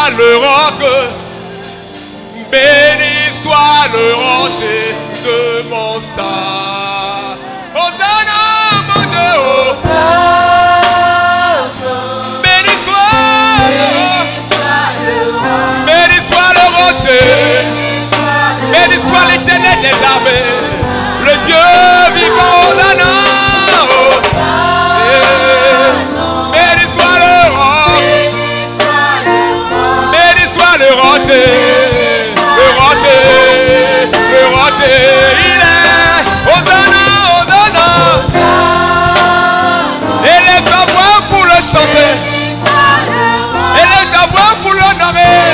soit le roc, béni soit le rocher de mon sang. Hosanna, mon Dieu, béni soit le rocher, béni soit l'Éternel des armées, le Dieu vivant. Hosanna, béni soit le roc, béni soit le rocher, il est. Hosanna, Hosanna. Élève ta voix pour le chanter, élève ta voix pour l'honorer.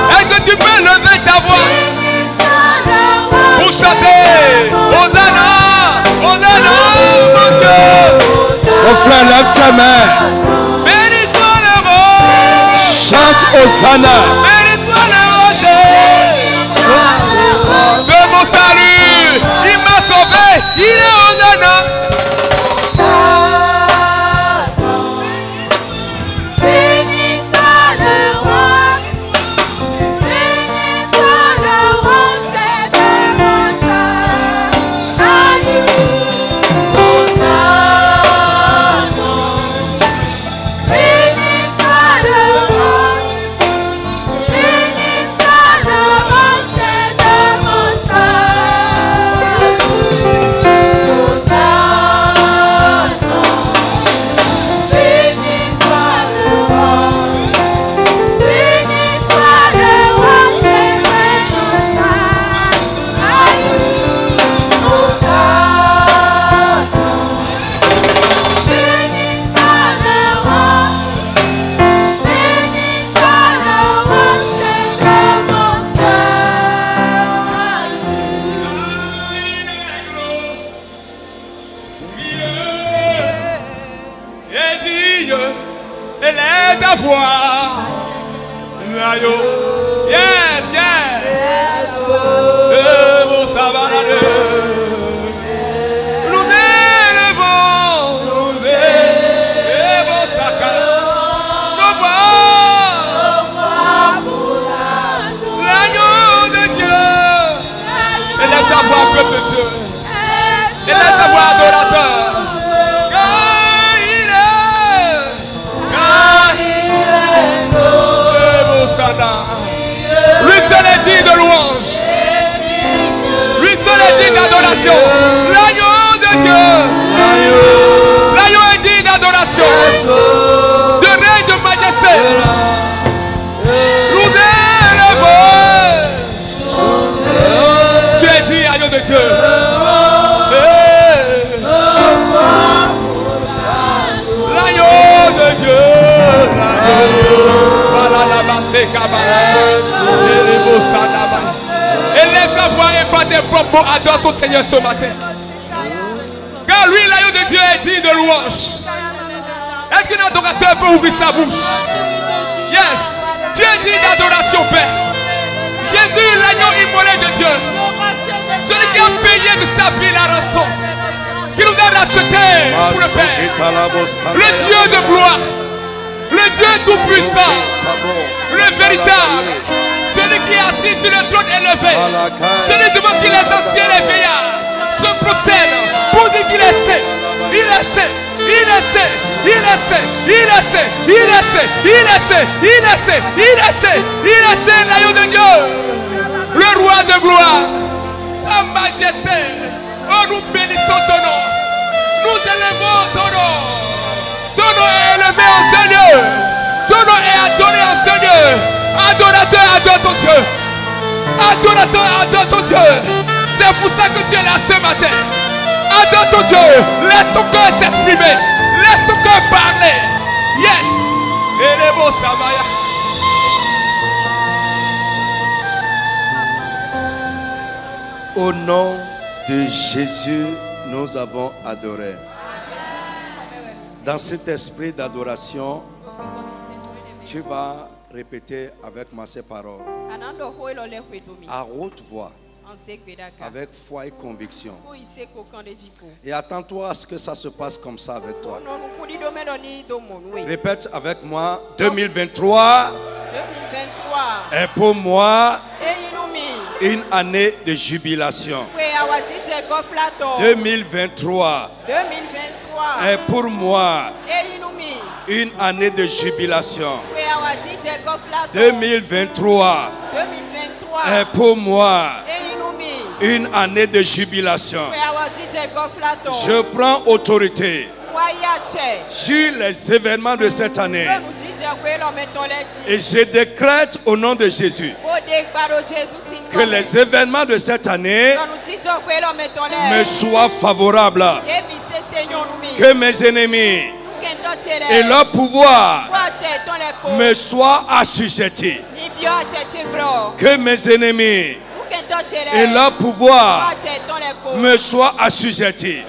Est-ce que tu peux lever ta voix pour chanter Hosanna, Hosanna, mon Dieu. Mon frère, lève ta main. Béni soit le rocher. Chante Hosanna. Béni soit le rocher de mon salut. Il m'a sauvé, il est Hosanna. Yes, yes. Nous élevons, l'agneau de Dieu. Élève ta voix, peuple de Dieu. Élève ta voix, adorateur. Lui seul est digne de louange. Lui seul est digne d'adoration. L'agneau de Dieu. L'agneau est digne d'adoration, de règne, de majesté. Nous élevons. Tu es digne, agneau de Dieu. L'agneau de Dieu. Élève ta voix et pas tes propres mots, adore ton Seigneur ce matin. Car lui, l'agneau de Dieu, est digne de louange. Est-ce qu'un adorateur peut ouvrir sa bouche? Yes. Dieu est digne d'adoration, Père. Jésus, l'agneau immolé de Dieu, celui qui a payé de sa vie la rançon, qui nous a rachetés pour le Père, le Dieu de gloire, le Dieu tout-puissant, le véritable, celui qui est assis sur le trône élevé, celui devant qui les anciens et les vieillards se prosternent pour dire qu'il est saint, il est saint, il est saint, il est saint, il est saint, il est saint, il est saint, il est saint, il est saint, il est saint, l'agneau de Dieu, le roi de gloire, sa majesté. Oh, nous bénissons ton nom, nous élevons ton nom. Ton nom est élevé en ce lieu. Ton nom est adoré en ce lieu. Adorateur, adore ton Dieu. Adorateur, adore ton Dieu. C'est pour ça que tu es là ce matin. Adore ton Dieu. Laisse ton cœur s'exprimer. Laisse ton cœur parler. Yes. Et les mots Samaya. Au nom de Jésus, nous avons adoré. Dans cet esprit d'adoration, tu vas répéter avec moi ces paroles à haute voix, avec foi et conviction. Et attends-toi à ce que ça se passe comme ça avec toi. Répète avec moi, 2023 est pour moi une année de jubilation. 2023 est pour moi une année de jubilation. 2023 est pour moi une année de jubilation. Je prends autorité sur les événements de cette année et je décrète au nom de Jésus que les événements de cette année me soient favorables, que mes ennemis et leur pouvoir me soient assujettis, que mes ennemis et leur pouvoir me soient assujettis.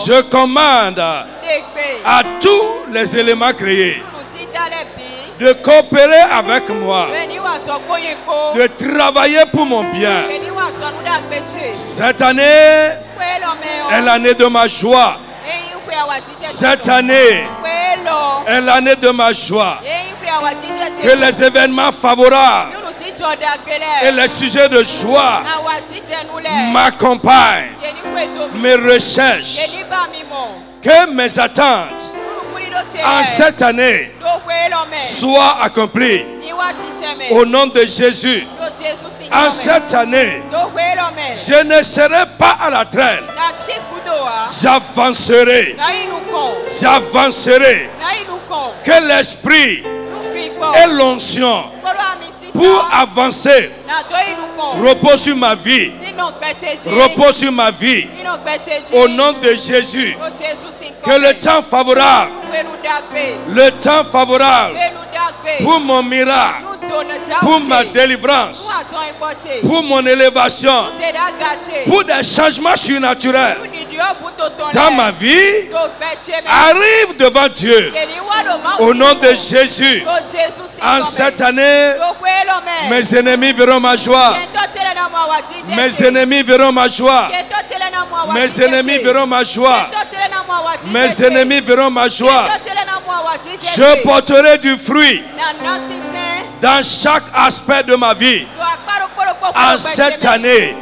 Je commande à tous les éléments créés de coopérer avec moi, de travailler pour mon bien. Cette année est l'année de ma joie. Cette année est l'année de ma joie. Que les événements favorables et les sujets de joie m'accompagnent, mes recherches, que mes attentes en cette année soient accomplies. Au nom de Jésus, en cette année, je ne serai pas à la traîne. J'avancerai. J'avancerai. Que l'esprit et l'onction pour avancer repose sur ma vie. Repose sur ma vie. Au nom de Jésus. Que le temps favorable pour mon miracle, pour ma délivrance, pour mon élévation, pour des changements surnaturels dans ma vie, arrive devant Dieu. Au nom de Jésus, en cette année, mes ennemis verront ma joie. Mes ennemis verront ma joie. Mes ennemis verront ma joie. Mes ennemis verront ma joie. Je porterai du fruit dans chaque aspect de ma vie. En cette année,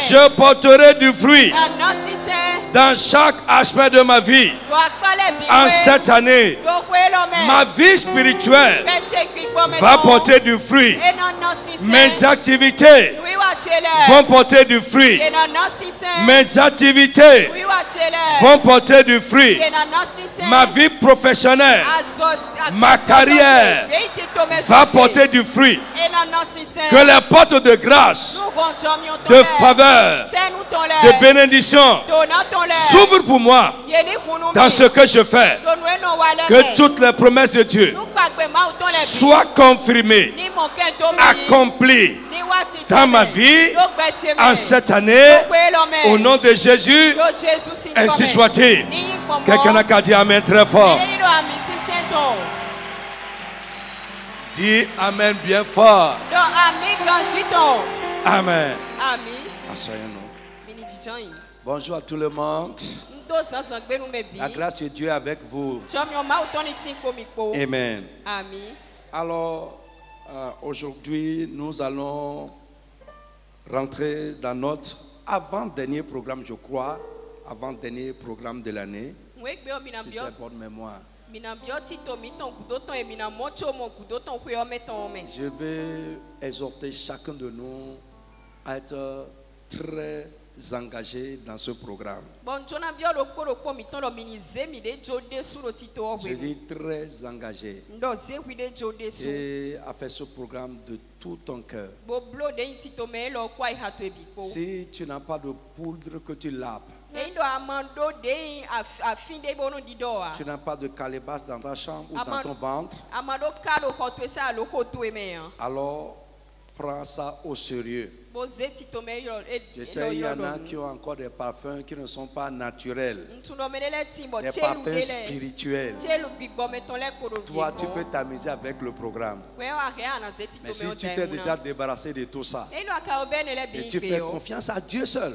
je porterai du fruit dans chaque aspect de ma vie. En cette année, ma vie spirituelle va porter du fruit. Mes activités vont porter du fruit. Mes activités vont porter du fruit. Ma vie professionnelle, ma carrière va porter du fruit. Que les portes de grâce, de faveur, de bénédiction s'ouvrent pour moi dans ce que je fais. Que toutes les promesses de Dieu soient confirmées, accomplies dans ma vie en cette année. Au nom de Jésus, ainsi soit-il. Quelqu'un a qu'à dire Amen très fort. Dis Amen bien fort. Amen. Asseyons-nous. Bonjour à tout le monde. La grâce de Dieu est avec vous. Amen. Alors, aujourd'hui, nous allons rentrer dans notre avant-dernier programme, je crois, avant-dernier programme de l'année, si j'ai bonne mémoire. Je vais exhorter chacun de nous à être très engagé dans ce programme. Je dis très engagé. Et à faire ce programme de tout ton cœur. Si tu n'as pas de poudre que tu laves, tu n'as pas de calebasse dans ta chambre ou dans ton ventre, alors prends ça au sérieux. Je sais, il y en a qui ont encore des parfums qui ne sont pas naturels. Des parfums spirituels. Toi, tu peux t'amuser avec le programme. Mais si tu t'es déjà débarrassé de tout ça, et tu fais confiance à Dieu seul,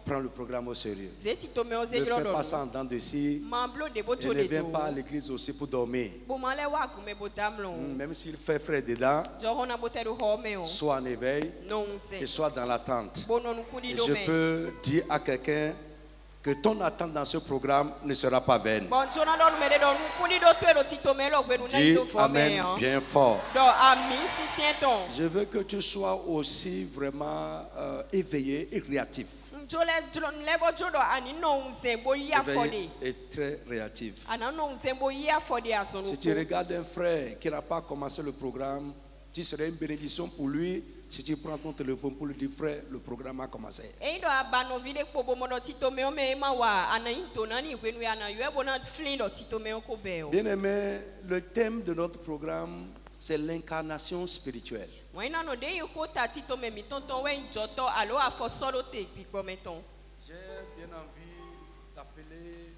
prends le programme au sérieux. Ne fais pas ça en dents de scie. Et ne viens pas à l'église aussi pour dormir. Même s'il fait frais dedans, sois en éveil et sois dans l'attente. Et je peux dire à quelqu'un que ton attente dans ce programme ne sera pas vaine. Dis Amen bien fort. Je veux que tu sois aussi vraiment éveillé et réactif. Éveillé et très réactif. Si tu regardes un frère qui n'a pas commencé le programme, tu serais une bénédiction pour lui. Si tu prends ton téléphone pour lui dire, frère, le programme a commencé. Bien aimé, le thème de notre programme, c'est l'incarnation spirituelle. J'ai bien envie d'appeler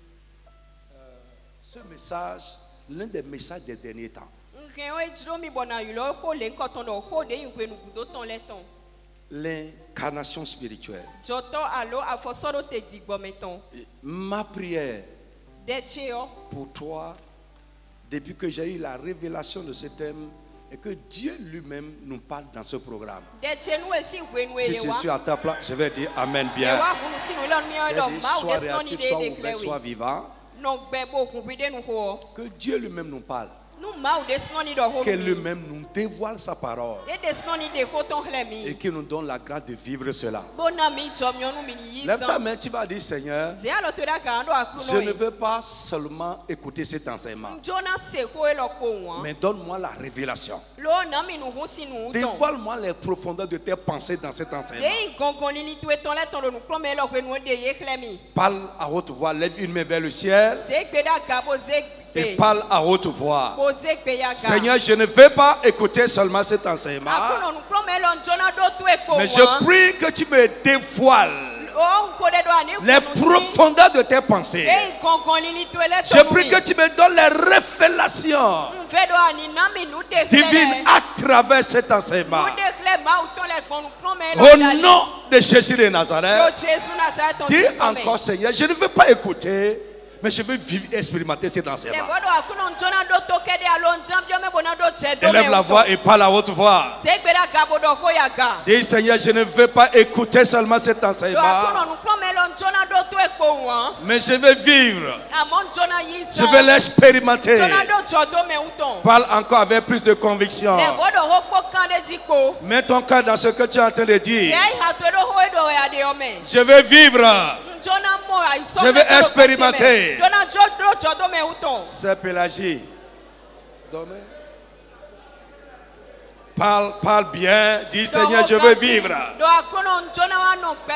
ce message l'un des messages des derniers temps. L'incarnation spirituelle. Ma prière pour toi, depuis que j'ai eu la révélation de ce thème, et que Dieu lui-même nous parle dans ce programme. Si je suis à ta place, je vais dire Amen bien. Je vais dire, sois réactif, sois ouvert, sois vivant. Que Dieu lui-même nous parle. Que lui-même nous dévoile sa parole et qu'il nous donne la grâce de vivre cela. Lève ta main, tu vas dire, Seigneur, je ne veux pas seulement écouter cet enseignement, mais donne-moi la révélation. Dévoile-moi les profondeurs de tes pensées dans cet enseignement. Parle à haute voix, lève une main vers le ciel et parle à haute voix. Seigneur, je ne veux pas écouter seulement cet enseignement, mais je prie que tu me dévoiles les profondeurs de tes pensées. Je prie que tu me donnes les révélations divines à travers cet enseignement. Au nom de Jésus de Nazareth, dis encore, Seigneur, je ne veux pas écouter, mais je veux vivre et expérimenter cet enseignement. Élève la voix et parle à haute voix. Dis, Seigneur, je ne veux pas écouter seulement cet enseignement, mais je veux vivre. Je veux l'expérimenter. Parle encore avec plus de conviction. Mets ton cœur dans ce que tu es en train de dire. Je veux vivre. Je veux expérimenter. C'est Pélagie. Parle bien. Dis, Seigneur, je veux vivre.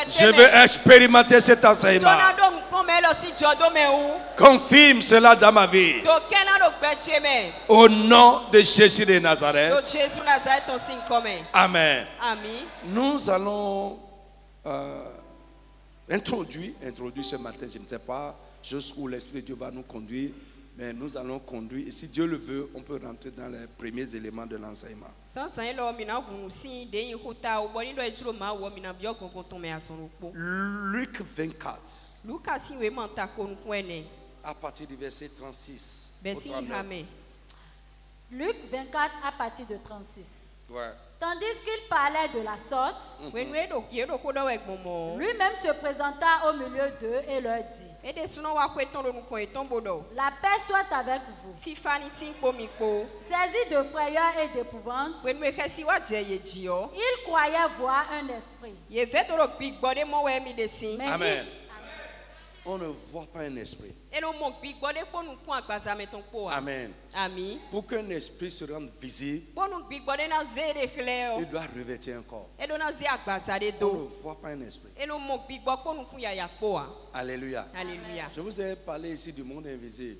Je veux expérimenter cet enseignement. Confirme cela dans ma vie. Au nom de Jésus de Nazareth. Amen. Nous allons introduire ce matin, je ne sais pas jusqu'où l'Esprit de Dieu va nous conduire, mais nous allons conduire, et si Dieu le veut, on peut rentrer dans les premiers éléments de l'enseignement. Luc 24, à partir du verset 36. Luc 24 à partir de 36. Ouais. Tandis qu'il parlait de la sorte, lui-même se présenta au milieu d'eux et leur dit: la paix soit avec vous. Saisi de frayeur et d'épouvante, il croyait voir un esprit. Amen. On ne voit pas un esprit. Amen. Pour qu'un esprit se rende visible, il doit revêtir un corps. On ne voit pas un esprit. Alléluia. Je vous ai parlé ici du monde invisible.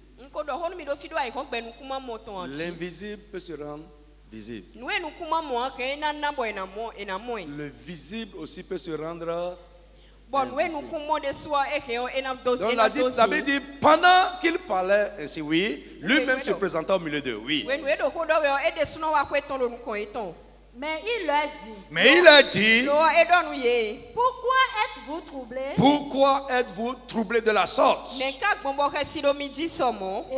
L'invisible peut se rendre visible. Le visible aussi peut se rendre invisible. Donc la Bible dit, pendant qu'il parlait ainsi, oui, lui-même se présentait au milieu d'eux, oui. Mais il leur dit, pourquoi êtes-vous troublés? Pourquoi êtes-vous troublés de la sorte? Et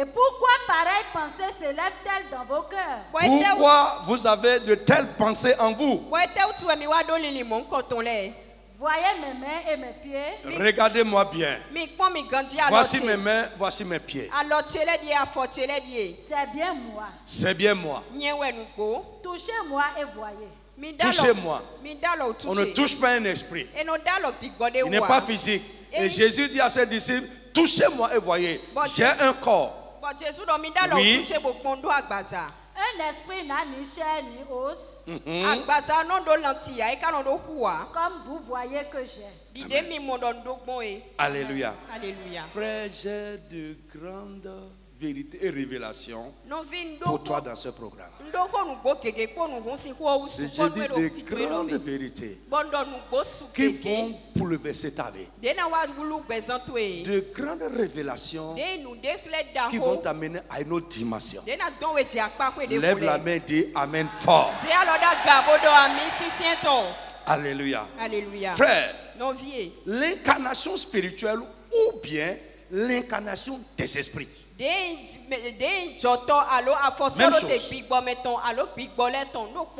pourquoi pareille pensée s'élève-t-elle dans vos cœurs? Pourquoi vous avez de telles pensées en vous? Voyez mes mains et mes pieds. Regardez-moi bien. Voici mes mains, voici mes pieds. C'est bien moi. C'est bien moi. Touchez-moi et voyez. Touchez-moi. On ne touche pas un esprit. Il n'est pas physique. Et Jésus dit à ses disciples, touchez-moi et voyez. J'ai un corps. Oui. Un esprit n'a ni chair ni os. Comme vous voyez que j'ai. Alléluia. Frère, j'ai de grandes vérités et révélations pour toi dans ce programme. J'ai dit de grandes vérités qui vont bouleverser ta vie. De grandes révélations qui vont t'amener à une autre dimension. Lève la main et dis Amen fort. Alléluia. Frère, l'incarnation spirituelle ou bien l'incarnation des esprits. Même chose.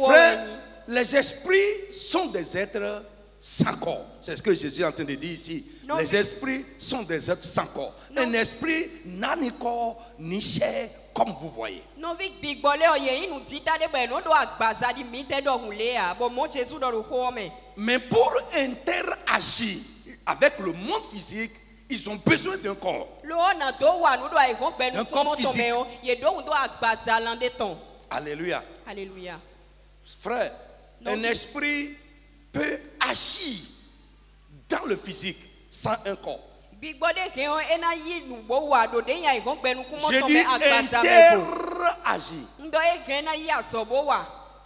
Frère, les esprits sont des êtres sans corps. C'est ce que Jésus est en train de dire ici. Les esprits sont des êtres sans corps. Un esprit n'a ni corps ni chair comme vous voyez. Mais pour interagir avec le monde physique, ils ont besoin d'un corps. D'un corps physique. Alléluia. Frère, un esprit peut agir dans le physique sans un corps. J'ai dit interagir.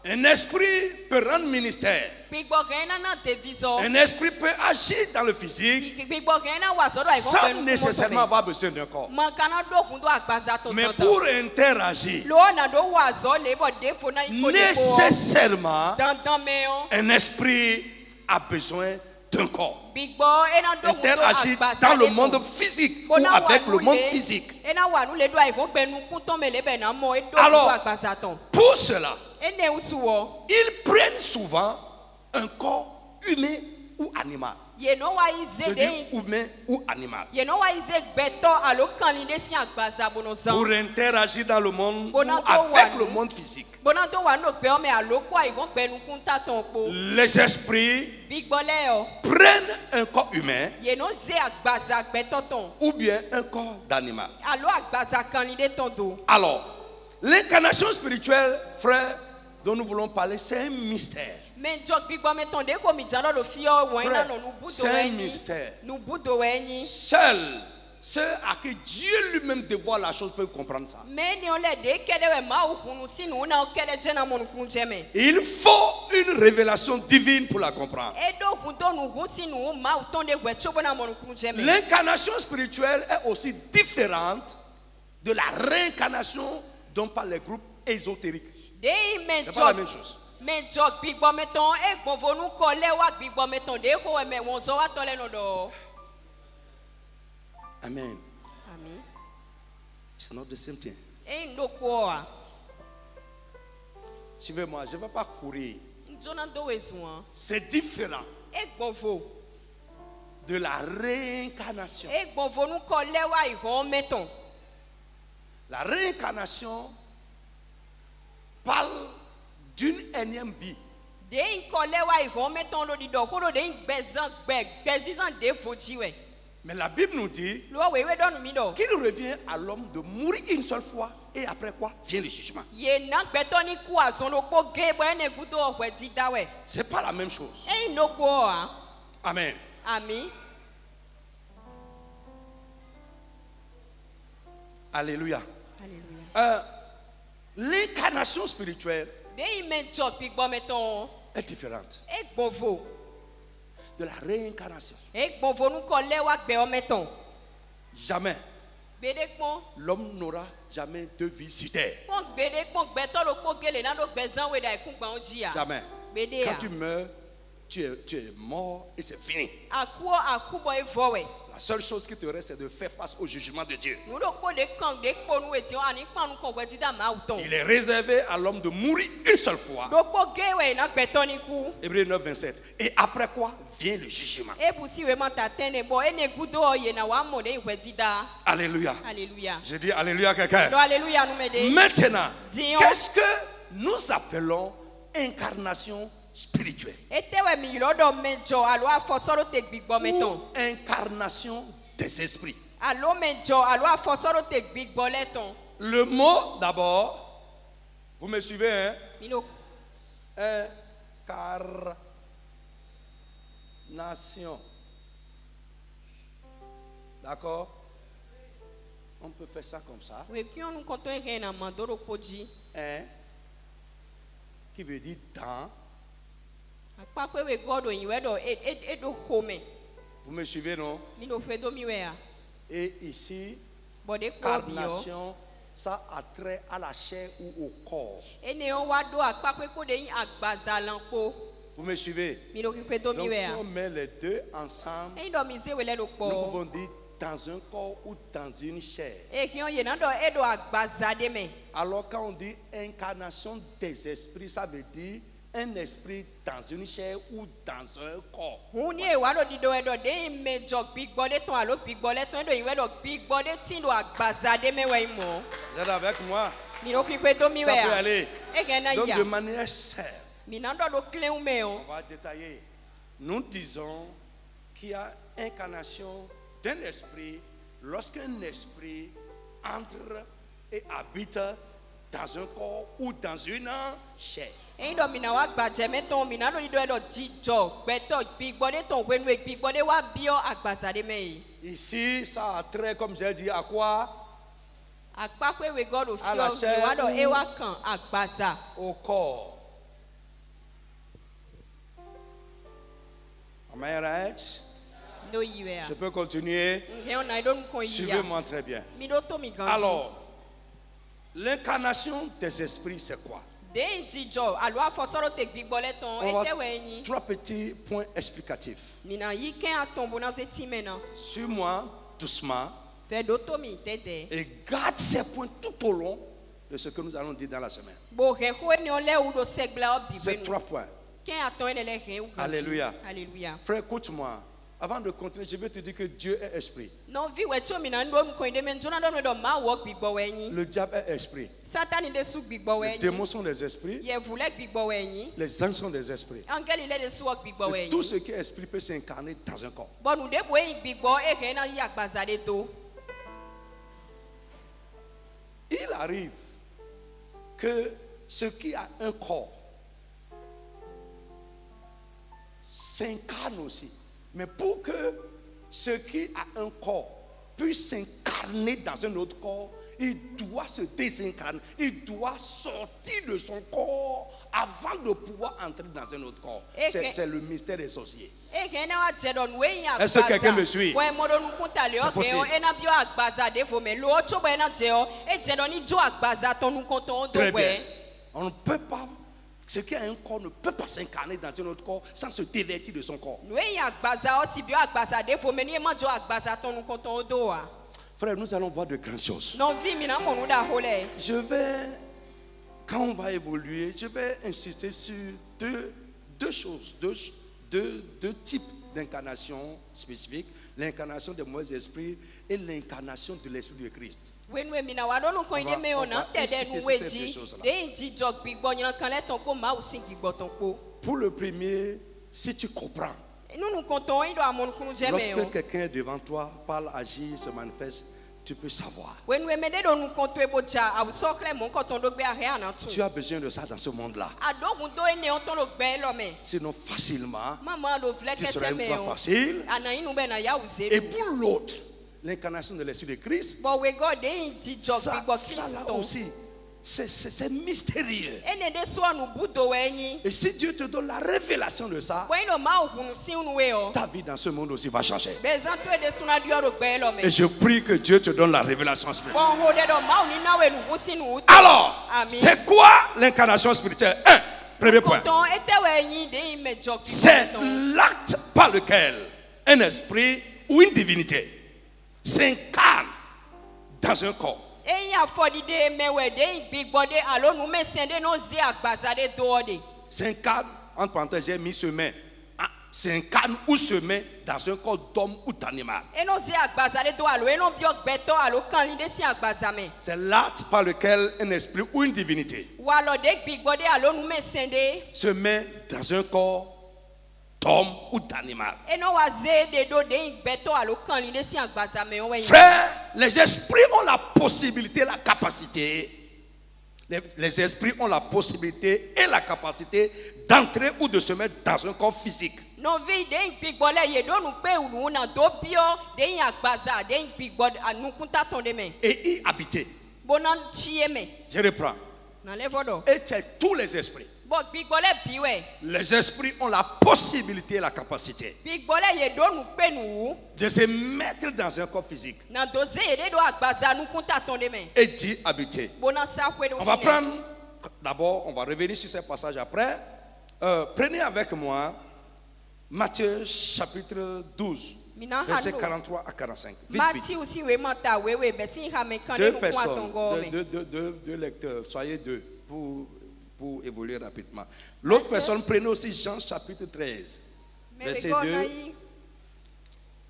Un esprit peut rendre ministère. Un esprit peut agir dans le physique sans nécessairement avoir besoin d'un corps. Mais pour interagir, nécessairement, un esprit a besoin d'un corps. Interagir dans le monde physique ou avec le monde physique. Alors, pour cela, ils prennent souvent un corps humain ou animal. Je dis humain ou animal. Pour interagir dans le monde ou avec le monde physique. Les esprits prennent un corps humain ou bien un corps d'animal. Alors, l'incarnation spirituelle, frère, dont nous voulons parler, c'est un mystère. Frère, c'est un mystère. Seuls ceux à qui Dieu lui-même dévoile la chose peuvent comprendre ça. Il faut une révélation divine pour la comprendre. L'incarnation spirituelle est aussi différente de la réincarnation dont parlent les groupes ésotériques. C'est pas la même chose. Amen. It's not the same thing. Suivez-moi, je ne vais pas courir. C'est différent de la réincarnation. La réincarnation parle d'une énième vie. Mais la Bible nous dit qu'il revient à l'homme de mourir une seule fois et après quoi vient le jugement. C'est pas la même chose. Amen. Alléluia. L'incarnation spirituelle est différente de la réincarnation. Jamais l'homme n'aura jamais de vie sur terre. Jamais. Quand tu meurs, tu es mort et c'est fini. La seule chose qui te reste, c'est de faire face au jugement de Dieu. Il est réservé à l'homme de mourir une seule fois. Hébreux 9, 27. Et après quoi vient le jugement. Alléluia. Je dis alléluia à quelqu'un. Maintenant, qu'est-ce que nous appelons incarnation spirituelle ou incarnation des esprits? Le mot d'abord, vous me suivez, hein? Incarnation. D'accord? On peut faire ça comme ça. Un qui veut dire dans. Vous me suivez, non? Et ici, incarnation, ça a trait à la chair ou au corps. Vous me suivez? Donc si on met les deux ensemble, nous pouvons dire dans un corps ou dans une chair. Alors quand on dit incarnation des esprits, ça veut dire un esprit dans une chair ou dans un corps. Vous êtes avec moi? Ça peut aller. Donc de manière simple, on va détailler. Nous disons qu'il y a incarnation d'un esprit lorsqu'un esprit entre et habite dans un corps ou dans une chair. Ici, ça a trait, comme j'ai dit, à quoi? À la chair ou au corps. Am I right? Je peux continuer? Suivez-moi très bien. Alors, l'incarnation des esprits, c'est quoi? On va trois petits points explicatifs. Suis-moi doucement et garde ces points tout au long de ce que nous allons dire dans la semaine. Ces trois points. Alléluia. Frère, écoute-moi. Avant de continuer, je vais te dire que Dieu est esprit. Le diable est esprit. Les démons sont des esprits. Les anges sont des esprits. Et tout ce qui est esprit peut s'incarner dans un corps. Il arrive que ce qui a un corps s'incarne aussi. Mais pour que ce qui a un corps puisse s'incarner dans un autre corps, il doit se désincarner. Il doit sortir de son corps avant de pouvoir entrer dans un autre corps. C'est le mystère des sorciers. Est-ce que quelqu'un me suit? C'est possible. Très bien. On ne peut pas. Ce qui a un corps ne peut pas s'incarner dans un autre corps sans se dévertir de son corps. Frère, nous allons voir de grandes choses. Je vais, quand on va évoluer, je vais insister sur deux choses, deux types d'incarnation spécifiques. L'incarnation des mauvais esprits et l'incarnation de l'Esprit de Christ. On va insister sur ces deux choses-là. Pour le premier, si tu comprends, lorsque quelqu'un est devant toi, parle, agit, se manifeste, tu peux savoir. Tu as besoin de ça dans ce monde-là. Sinon, facilement, tu seras une proie facile. Et pour l'autre, l'incarnation de l'Esprit de Christ, ça là aussi, c'est mystérieux. Et si Dieu te donne la révélation de ça, ta vie dans ce monde aussi va changer. Et je prie que Dieu te donne la révélation spirituelle. Alors, c'est quoi l'incarnation spirituelle? Premier point. C'est l'acte par lequel un esprit ou une divinité s'incarne dans un corps. S'incarne, entre parenthèses, j'ai mis se met. S'incarne ou se met dans un corps d'homme ou d'animal. C'est l'acte par lequel un esprit ou une divinité se met dans un corps d'homme ou d'animal. Frères, les esprits ont la possibilité, la capacité. Les esprits ont la possibilité et la capacité d'entrer ou de se mettre dans un corps physique. Et y habiter. Je reprends. Et c'est tous les esprits. Les esprits ont la possibilité et la capacité de se mettre dans un corps physique et d'y habiter. On va prendre, d'abord, on va revenir sur ces passages après. Prenez avec moi Matthieu chapitre 12, versets 43 à 45. Vite, vite. Deux personnes, deux lecteurs, soyez deux pour évoluer rapidement. L'autre personne, prenez aussi Jean chapitre 13, verset 2.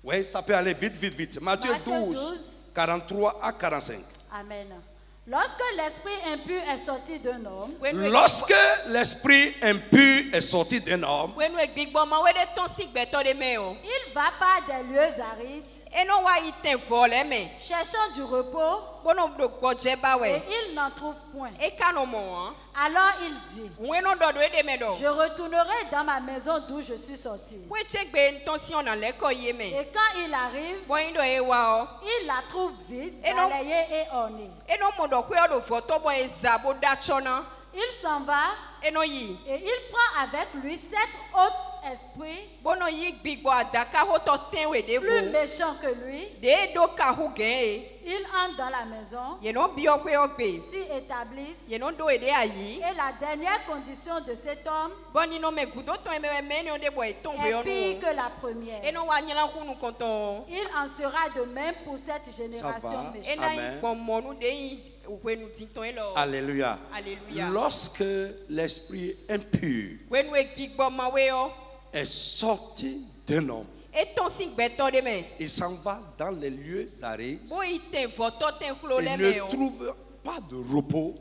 Oui, ça peut aller vite, vite, vite. Matthieu 12, 43 à 45. Amen. Lorsque l'esprit impur est sorti d'un homme, il va par des lieux arides, cherchant du repos, et il n'en trouve point. Alors il dit, je retournerai dans ma maison d'où je suis sorti. Et quand il arrive, il la trouve vide, balayée et ornée. Il s'en va et il prend avec lui 7 autres esprits plus méchants que lui. Ils entrent dans la maison, s'y établissent, et la dernière condition de cet homme est pire que la première. Il en sera de même pour cette génération méchante. Alléluia. Lorsque l'esprit impur est sorti d'un homme, il s'en va dans les lieux arides, il ne trouve pas de repos.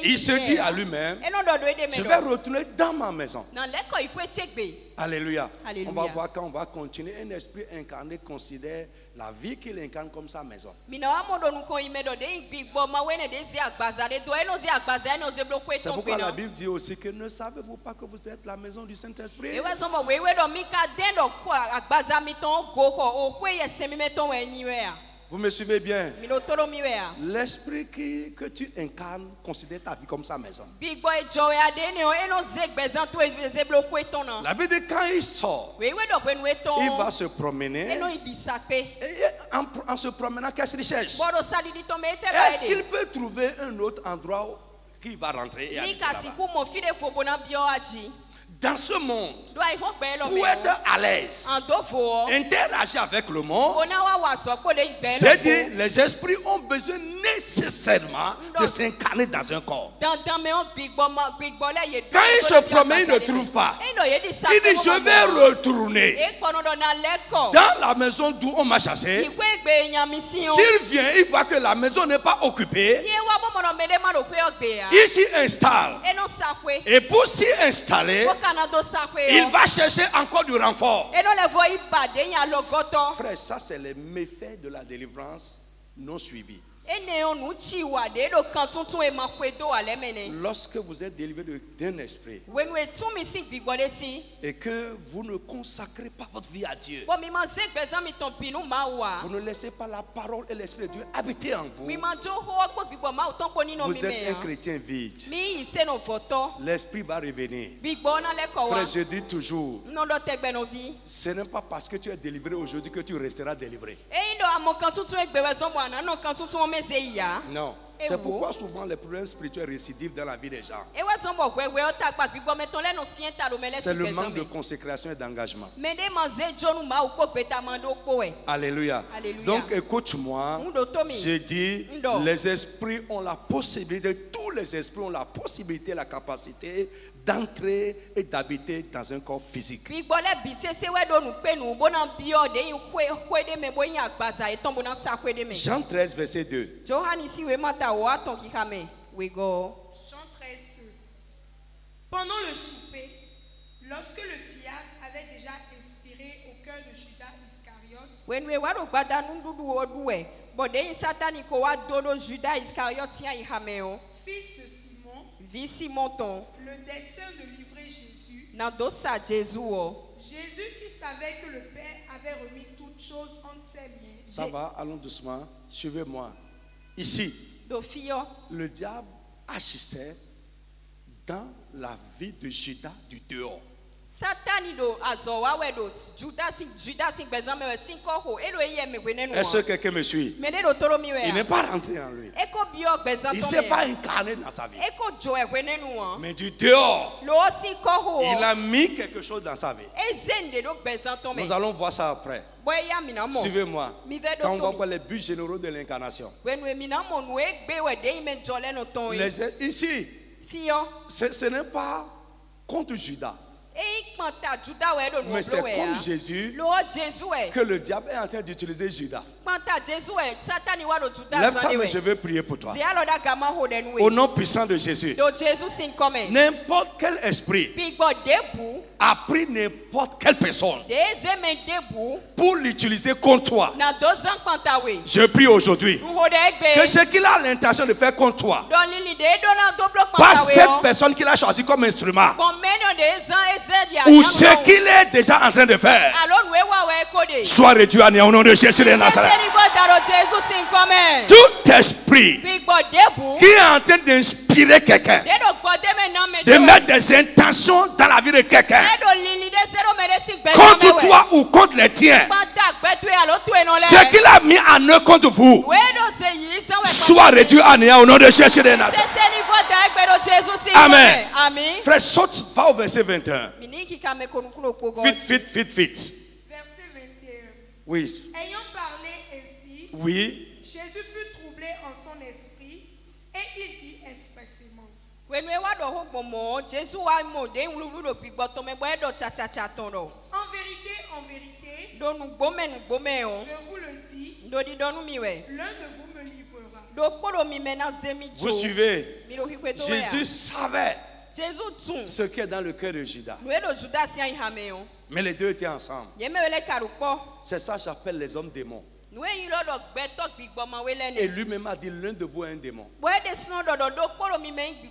Il se dit à lui-même, je vais retourner dans ma maison. Alléluia. On va voir quand on va continuer. Un esprit incarné considère la vie qu'il incarne comme sa maison. C'est pourquoi la Bible dit aussi que ne savez-vous pas que vous êtes la maison du Saint-Esprit? Vous me suivez bien? L'esprit que tu incarnes considère ta vie comme sa maison. La Bible dit quand il sort, il va se promener. Et en se promenant, qu'est-ce qu'il cherche? Est-ce qu'il peut trouver un autre endroit où il va rentrer et habiter là-bas? Dans ce monde, pour être à l'aise, interagir avec le monde, j'ai dit, les esprits ont besoin nécessairement de s'incarner dans un corps. Quand il se promène, il ne trouve pas. Il dit, je vais retourner dans la maison d'où on m'a chassé. S'il vient, il voit que la maison n'est pas occupée. Il s'y installe. Et pour s'y installer, il va chercher encore du renfort. Frère, ça c'est les méfaits de la délivrance non suivie. Lorsque vous êtes délivré d'un esprit et que vous ne consacrez pas votre vie à Dieu, vous ne laissez pas la parole et l'esprit de Dieu habiter en vous, vous êtes un chrétien vide. L'esprit va revenir. Frère, je dis toujours, ce n'est pas parce que tu es délivré aujourd'hui que tu resteras délivré. Non. C'est pourquoi souvent les problèmes spirituels récidivent dans la vie des gens. C'est le manque de consécration et d'engagement. Alléluia. Donc écoute-moi, je dis, les esprits ont la possibilité, tous les esprits ont la possibilité, la capacité d'entrer et d'habiter dans un corps physique. Jean 13, verset 2. Jean 13, 2. Pendant le souper, lorsque le diable avait déjà inspiré au cœur de Judas Iscariote, fils de Simon, le dessein de livrer Jésus, Jésus qui savait que le Père avait remis toutes choses entre ses mains. Ça va, allons doucement, suivez-moi. Ici, le diable agissait dans la vie de Judas du dehors. Est-ce que quelqu'un me suit? Il n'est pas rentré en lui. Il ne s'est pas incarné dans sa vie. Mais du dehors, il a mis quelque chose dans sa vie. Nous allons voir ça après. Suivez-moi. Quand on va voir les buts généraux de l'incarnation. Ici, ce n'est pas contre Judas. Mais c'est contre Jésus que le diable est en train d'utiliser Judas. Lève-toi, mais je veux prier pour toi. Au nom puissant de Jésus. N'importe quel esprit a pris n'importe quelle personne pour l'utiliser contre toi. Je prie aujourd'hui que ce qu'il a l'intention de faire contre toi, pas cette personne qu'il a choisi comme instrument, ou ce qu'il est déjà en train de faire, soit réduit à néant au nom de Jésus de Nazareth. Tout esprit qui est en train d'inspirer quelqu'un, de mettre des intentions dans la vie de quelqu'un, contre toi ou contre les tiens, ce qu'il a mis en œuvre contre vous, soit réduit à néant au nom de Jésus de Nazareth. Amen. Frère, saute, va au verset 21. Vite. Verset 21. Oui. Ayant parlé ainsi, oui. Jésus fut troublé en son esprit et il dit expressément. En vérité, je vous le dis, l'un de vous me livrera. Vous suivez? Jésus savait ce qui est dans le cœur de Judas. Mais les deux étaient ensemble. C'est ça que j'appelle les hommes démons. Et lui-même a dit, l'un de vous est un démon.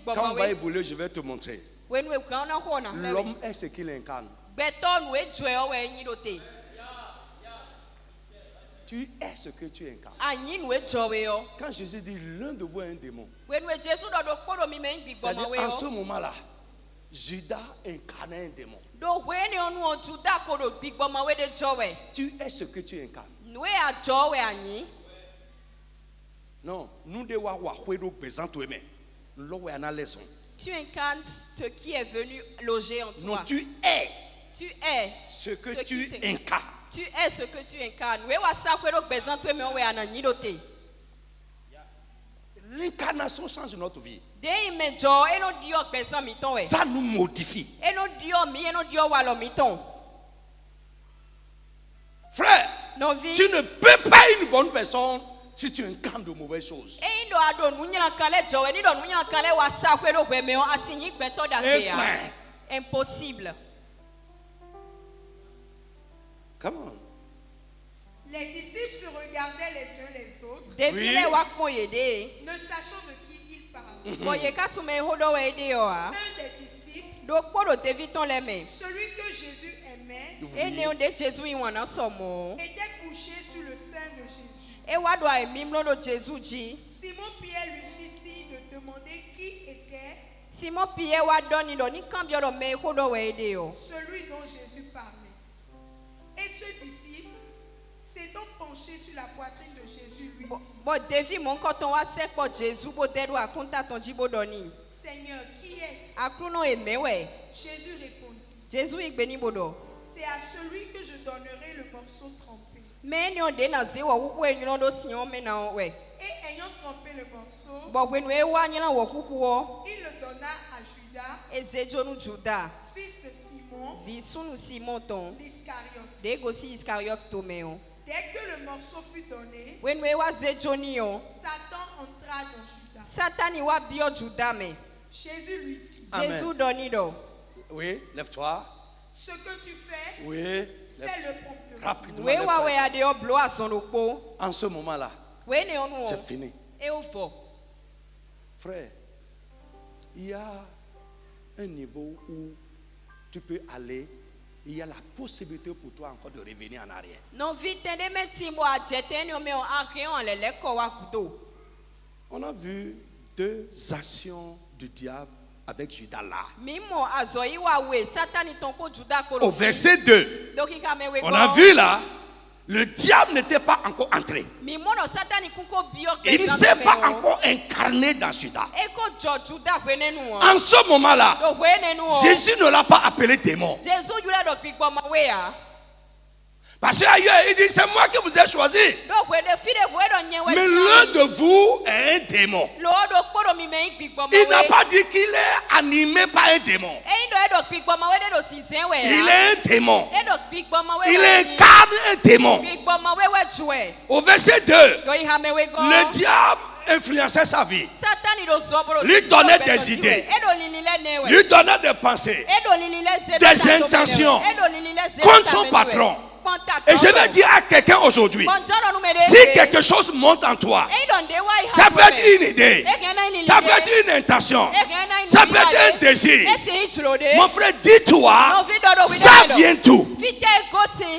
Quand on va évoluer, je vais te montrer. L'homme est ce qu'il incarne. Tu es ce que tu incarnes. Quand Jésus dit l'un de vous est un démon, c'est-à-dire en ce moment-là, Judas incarnait un démon. Tu es ce que tu incarnes. Non, nous devons tu incarnes ce qui est venu loger en toi. Non, tu es ce que tu incarnes. Tu es ce que tu incarnes. L'incarnation change notre vie. Ça nous modifie. Frère, tu ne peux pas être une bonne personne si tu incarnes de mauvaises choses. Impossible. Come on. Les disciples se regardaient les uns les autres, Oui. ne sachant de qui ils parlaient. Un des disciples, celui que Jésus aimait, était couché sur le sein de Jésus. Simon Pierre lui fit signe de demander qui était celui dont Jésus parlait. Et ce disciple s'est donc penché sur la poitrine de Jésus, lui dit, Seigneur, qui est-ce? Jésus répondit, c'est à celui que je donnerai le morceau trempé. Et ayant trempé le morceau, il le donna à Judas, fils de Simon, l'Iscariote. Dès que le morceau fut donné, Satan entra dans Judas. Jésus lui dit, Amen. Oui, lève-toi. ce que tu fais, Oui, fais-le promptement. rapidement. Lève-toi. En ce moment-là, c'est fini. Frère, il y a un niveau où tu peux aller. Il y a la possibilité pour toi encore de revenir en arrière. On a vu deux actions du diable avec Judas là. Au verset 2, on a vu là, le diable n'était pas encore entré. Il ne s'est pas encore incarné dans Judas. En ce moment-là, Jésus ne l'a pas appelé démon. Parce qu'ailleurs, il dit, c'est moi qui vous ai choisi. Mais l'un de vous est un démon. Il n'a pas dit qu'il est animé par un démon. Il est un démon. Il incarne un démon. Au verset 2, le diable influençait sa vie. Lui donnait des idées. Lui donnait des pensées. Des intentions contre son patron. Et je vais dire à quelqu'un aujourd'hui, si quelque chose monte en toi, ça peut être une idée, ça peut être une intention, ça peut être un désir. Mon frère, dis-toi, ça vient d'où?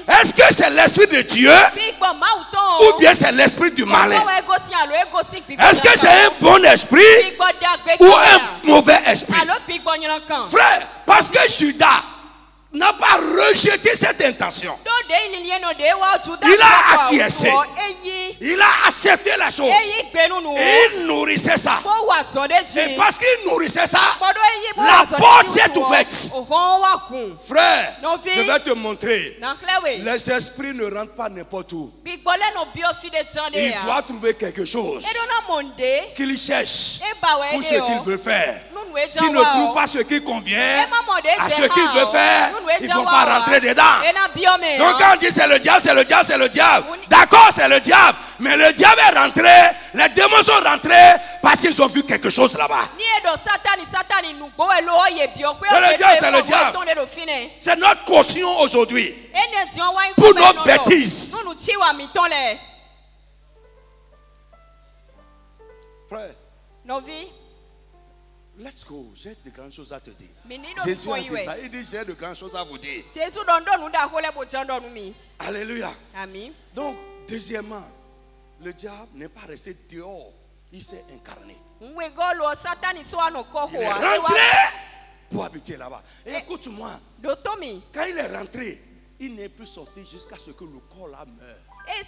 Est-ce que c'est l'esprit de Dieu ou bien c'est l'esprit du malin? Est-ce que c'est un bon esprit ou un mauvais esprit? Frère, parce que Judas n'a pas rejeté cette intention. Il a acquiescé. Il a accepté la chose. Et il nourrissait ça. Et parce qu'il nourrissait ça, la porte s'est ouverte. Frère, je vais te montrer. Les esprits ne rentrent pas n'importe où. Il doit trouver quelque chose qu'il cherche pour ce qu'il veut faire. S'il ne trouve pas ce qui convient à ce qu'il veut faire, ils ne vont pas rentrer dedans. Donc quand on dit c'est le diable, c'est le diable, c'est le diable. D'accord, c'est le diable. Mais le diable est rentré, les démons sont rentrés parce qu'ils ont vu quelque chose là-bas. C'est le diable, c'est le diable. C'est notre caution aujourd'hui pour nos bêtises. Frère, let's go, j'ai de grandes choses à te dire. Jésus a dit ça, il dit j'ai de grandes choses à vous dire. Alléluia. Donc, deuxièmement, le diable n'est pas resté dehors, il s'est incarné. Il est rentré pour habiter là-bas. Et écoute-moi, quand il est rentré, il n'est plus sorti jusqu'à ce que le corps là meure. Et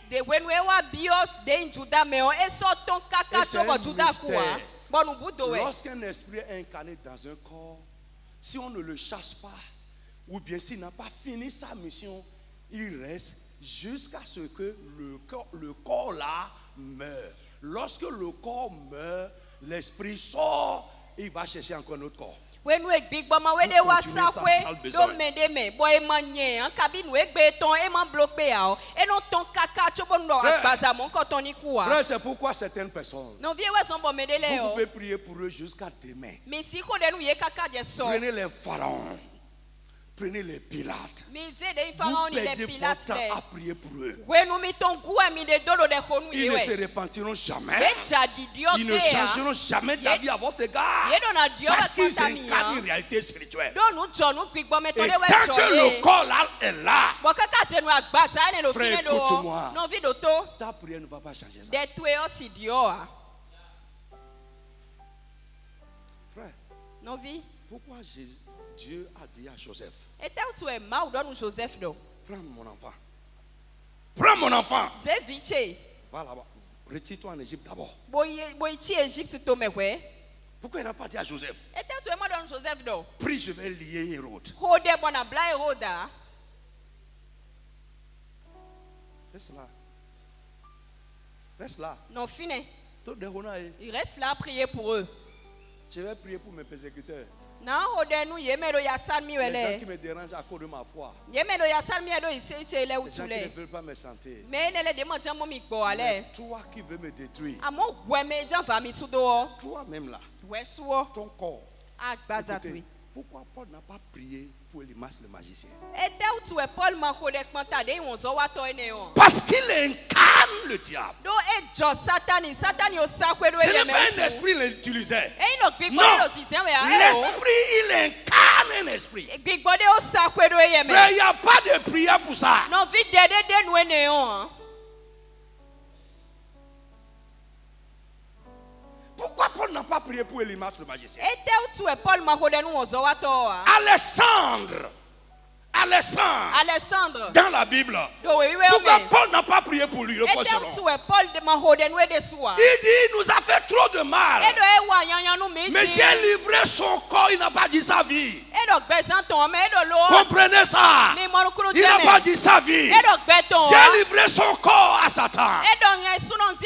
c'est un mystère. Lorsqu'un esprit est incarné dans un corps, si on ne le chasse pas, ou bien s'il n'a pas fini sa mission, il reste jusqu'à ce que le corps là meure. Lorsque le corps meurt, l'esprit sort, il va chercher encore un autre corps. Frère, c'est pourquoi certaines personnes, vous pouvez prier pour eux jusqu'à demain. Prenez les pharaons, prenez les Pilates. Vous perdez votre temps à prier pour eux. Ils ne se repentiront jamais. Ils ne changeront jamais d'avis à votre égard. Parce qu'ils incarnent une réalité spirituelle. Et tant que le corps là est là, frère, écoute-moi. Ta prière ne va pas changer ça. Frère, pourquoi Dieu a dit à Joseph, prends mon enfant. Prends mon enfant. Va là-bas. Retire-toi en Égypte d'abord. Pourquoi il n'a pas dit à Joseph, prie, je vais lier Hérode. Reste là. Reste là. Il reste là à prier pour eux. Je vais prier pour mes persécuteurs. Les gens qui me dérangent à cause de ma foi. Les gens qui ne veulent pas me sentir. Mais toi qui veux me détruire. Toi-même là. Ton corps. Écoutez, pourquoi Paul n'a pas prié pour Elimas le magicien? Parce qu'il incarne le diable. Ce n'est pas un esprit qu'il utilisait. Non, l'esprit, il incarne un esprit. Frère, il n'y a pas de prière pour ça. Pourquoi Paul n'a pas prié pour Elimas le magicien? Alexandre, dans la Bible. Pourquoi Paul n'a pas prié pour lui le forgeron? Il dit, il nous a fait trop de mal. Mais j'ai livré son corps, il n'a pas dit sa vie. Comprenez ça? Il n'a pas dit sa vie. J'ai livré son corps à Satan.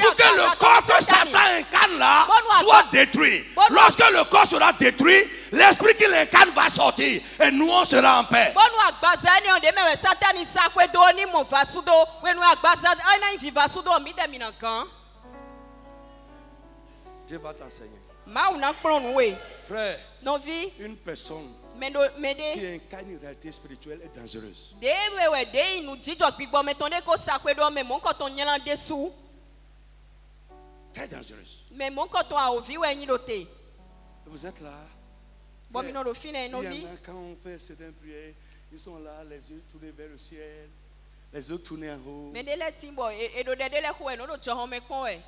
Pour que le corps que Satan incarne là soit détruit. Lorsque le corps sera détruit, l'esprit qu'il incarne va sortir. Et nous, on sera en paix. Dieu va t'enseigner. Frère, une personne qui incarne une réalité spirituelle est dangereuse. Très dangereuse. Vous êtes là. Il y en a quand on fait certaines prières, ils sont là, les yeux tournés vers le ciel, les yeux tournés en haut.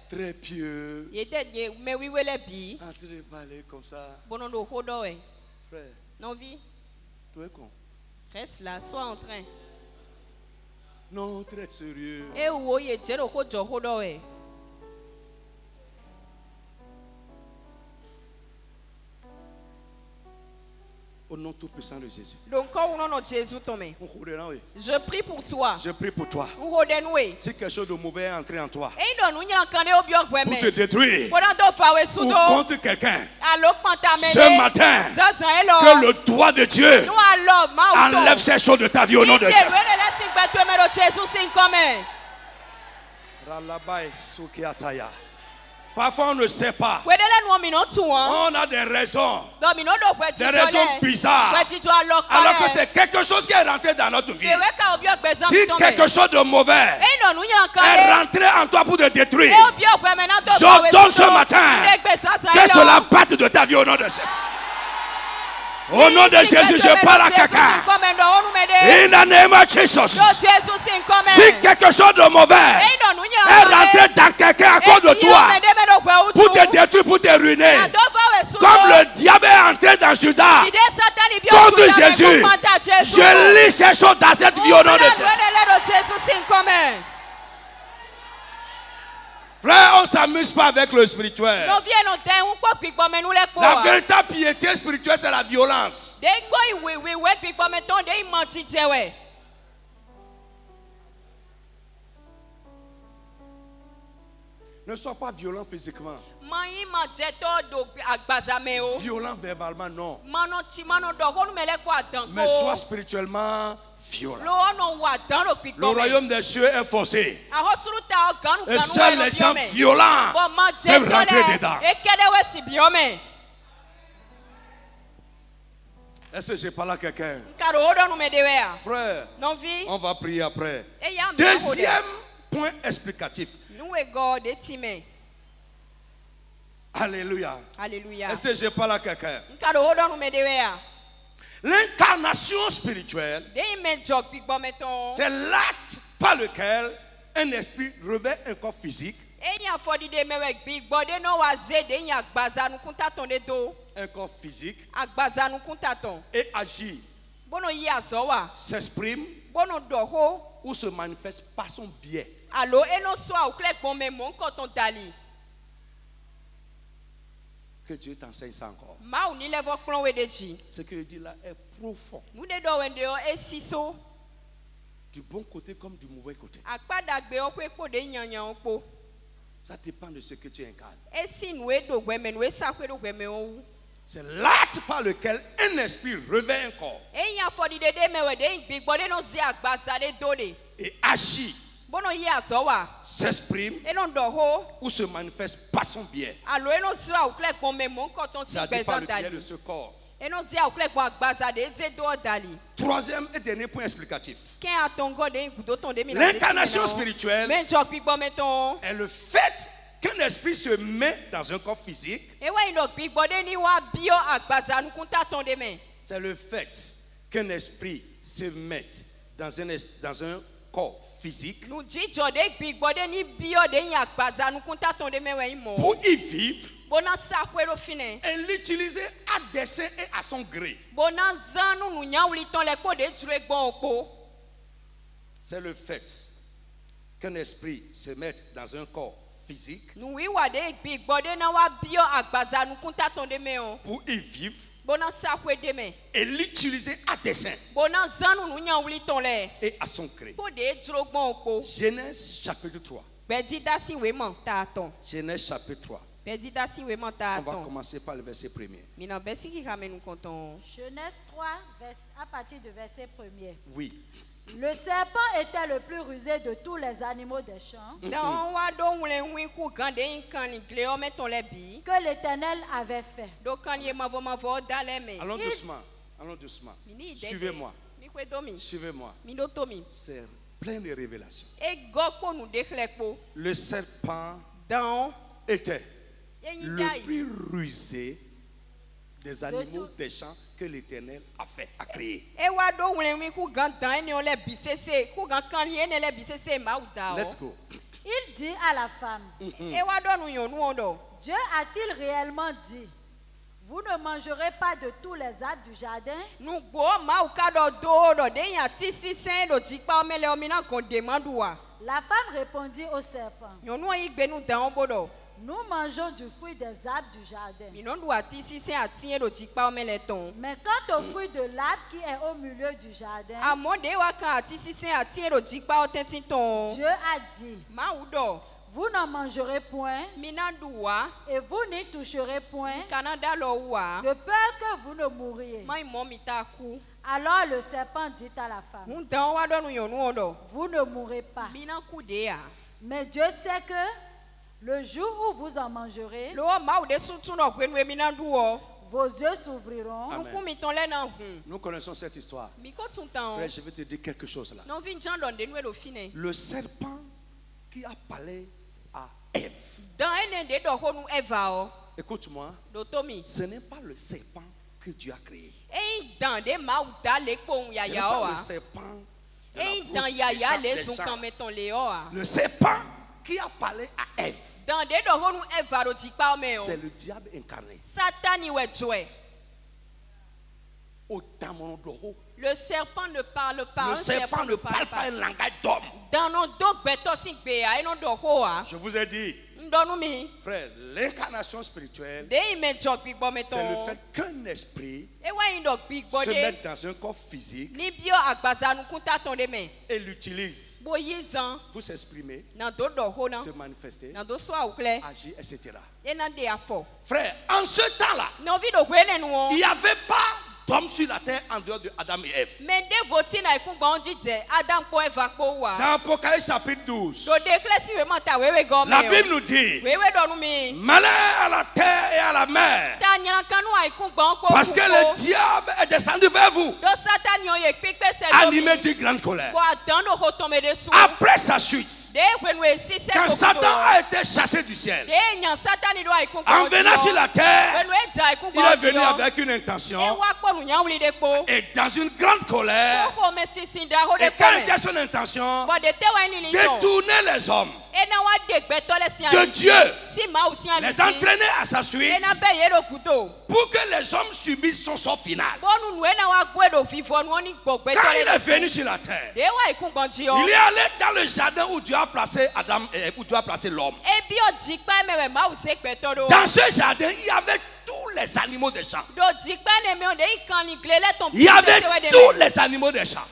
Très pieux. En train de parler comme ça. Frère, tu es con. Reste là, sois en train. Non, très sérieux. Au nom tout puissant de Jésus. Je prie pour toi. Je prie pour toi. Si quelque chose de mauvais est entré en toi, pour te détruire, ou contre quelqu'un, ce matin, que le doigt de Dieu enlève ces choses de ta vie au nom de Jésus. Parfois on ne sait pas. On a des raisons bizarres. Alors que c'est quelque chose qui est rentré dans notre vie. Si quelque chose de mauvais est rentré en toi pour te détruire, j'ordonne ce matin que cela parte de ta vie au nom de Jésus. Au nom de Jésus, je parle à quelqu'un. In the name of Jesus. Si quelque chose de mauvais est rentré dans quelqu'un à cause de toi, pour te détruire, pour te ruiner, comme le diable est entré dans Judas contre Jésus, je lis ces choses dans cette vie au nom de Jésus. Frère, on ne s'amuse pas avec le spirituel. La véritable piété spirituelle, c'est la violence. Ne sois pas violent physiquement. Violent verbalement, non. Mais sois spirituellement violent. Le royaume des cieux est forcé. Et seuls les gens violents peuvent rentrer dedans. Est-ce que je parle à quelqu'un? Frère, on va prier après. Deuxième point explicatif. Alléluia. Alléluia. Est-ce que je parle à quelqu'un? L'incarnation spirituelle, c'est l'acte par lequel un esprit revêt un corps physique. Un corps physique et agit, s'exprime ou se manifeste par son biais. Que Dieu t'enseigne ça encore. Ce que je dis là est profond. Du bon côté comme du mauvais côté. Ça dépend de ce que tu incarnes. C'est l'acte par lequel un esprit revêt un corps et agit, s'exprime ou se manifeste par son biais. Ça dépend du biais de ce corps. Troisième et dernier point explicatif. L'incarnation spirituelle est le fait qu'un esprit se met dans un corps physique. C'est le fait qu'un esprit se mette dans un corps physique pour y vivre et l'utiliser à dessein et à son gré. C'est le fait qu'un esprit se mette dans un corps physique pour y vivre et l'utiliser à dessein et à son gré. Genèse chapitre 3. Genèse chapitre 3. On va commencer par le verset 1er. Genèse 3, à partir du verset 1er. Oui. Le serpent était le plus rusé de tous les animaux des champs que l'Éternel avait fait. Allons doucement. Allons doucement. Suivez-moi. Suivez-moi. C'est plein de révélations. Le serpent était le plus rusé des animaux des champs que l'Éternel a créé. Let's go. Il dit à la femme, Dieu a-t-il réellement dit, vous ne mangerez pas de tous les arbres du jardin? La femme répondit au serpent, nous mangeons du fruit des arbres du jardin. Mais quant au fruit de l'arbre qui est au milieu du jardin, Dieu a dit, vous n'en mangerez point et vous n'y toucherez point, de peur que vous ne mouriez. Alors le serpent dit à la femme, vous ne mourrez pas. Mais Dieu sait que le jour où vous en mangerez, vos yeux s'ouvriront. Nous connaissons cette histoire. Frère, je vais te dire quelque chose là. Le serpent qui a parlé à Ève. Écoute-moi, ce n'est pas le serpent que Dieu a créé. Ce n'est pas le serpent de la bouche des gens. Le serpent qui a parlé à Ève, c'est le diable incarné. Le serpent ne parle pas. Le serpent ne parle pas un langage d'homme. Je vous ai dit, frère, l'incarnation spirituelle, c'est le fait qu'un esprit se mette dans un corps physique et l'utilise pour s'exprimer, se manifester, agir, etc. Frère, en ce temps-là, il n'y avait pas tombe sur la terre en dehors de Adam et Ève. Dans Apocalypse chapitre 12, la Bible nous dit malheur à la terre et à la mer, parce que le diable est descendu vers vous, animé d'une grande colère. Après sa chute, quand Satan a été chassé du ciel, en venant sur la terre, il est venu avec une intention et dans une grande colère. Et quelle était son intention? Détourner les hommes de Dieu, les entraîner à sa suite pour que les hommes subissent son sort final. Quand il est venu sur la terre, il est allé dans le jardin où Dieu a placé Adam et où Dieu a placé l'homme. Dans ce jardin, il y avait tous les animaux des champs. Il y avait tous les animaux des champs.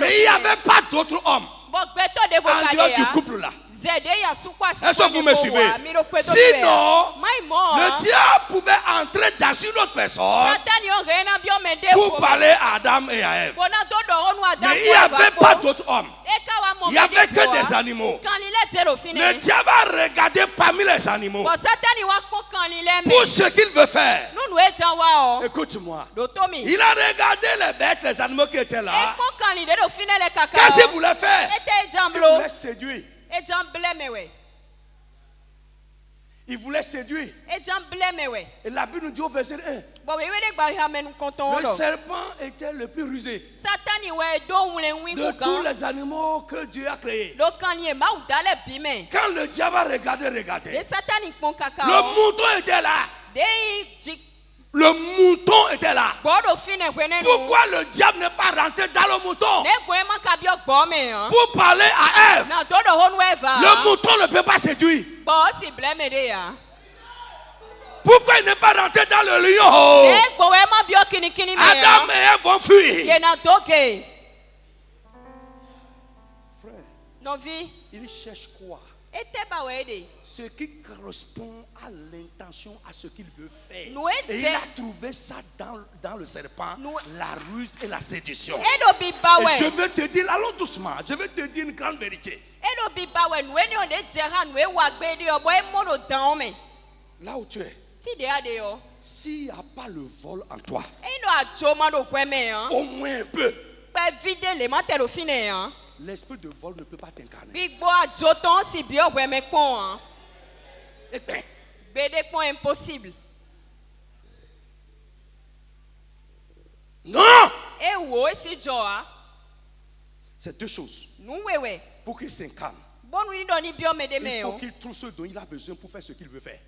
Mais il n'y avait pas d'autres hommes en dehors du couple là. Est-ce que vous me suivez? Sinon, le diable pouvait entrer dans une autre personne pour parler à Adam et à Ève. Mais il n'y avait pas d'autres hommes. Il n'y avait que des animaux. Le diable a regardé parmi les animaux pour ce qu'il veut faire. Écoute-moi. Il a regardé les bêtes, les animaux qui étaient là. Qu'est-ce qu'il voulait faire? Il voulait séduire. Il voulait séduire. Et la Bible nous dit au verset 1, le serpent était le plus rusé de tous les animaux que Dieu a créés. Quand le diable a regardé, le mouton était là. Le mouton était là. Pourquoi le diable n'est pas rentré dans le mouton pour parler à Ève? Le mouton ne peut pas séduire. Pourquoi il n'est pas rentré dans le lion? Adam et Ève vont fuir. Frère, il cherche quoi? Ce qui correspond à l'intention, à ce qu'il veut faire. Et il a trouvé ça dans le serpent, la ruse et la séduction. Et je veux te dire, allons doucement, je veux te dire une grande vérité. Là où tu es, s'il n'y a pas le vol en toi, au moins un peu, l'esprit de vol ne peut pas t'incarner. Impossible. Non! C'est deux choses. Pour qu'il s'incarne, il faut qu'il trouve ce dont il a besoin pour faire ce qu'il veut faire.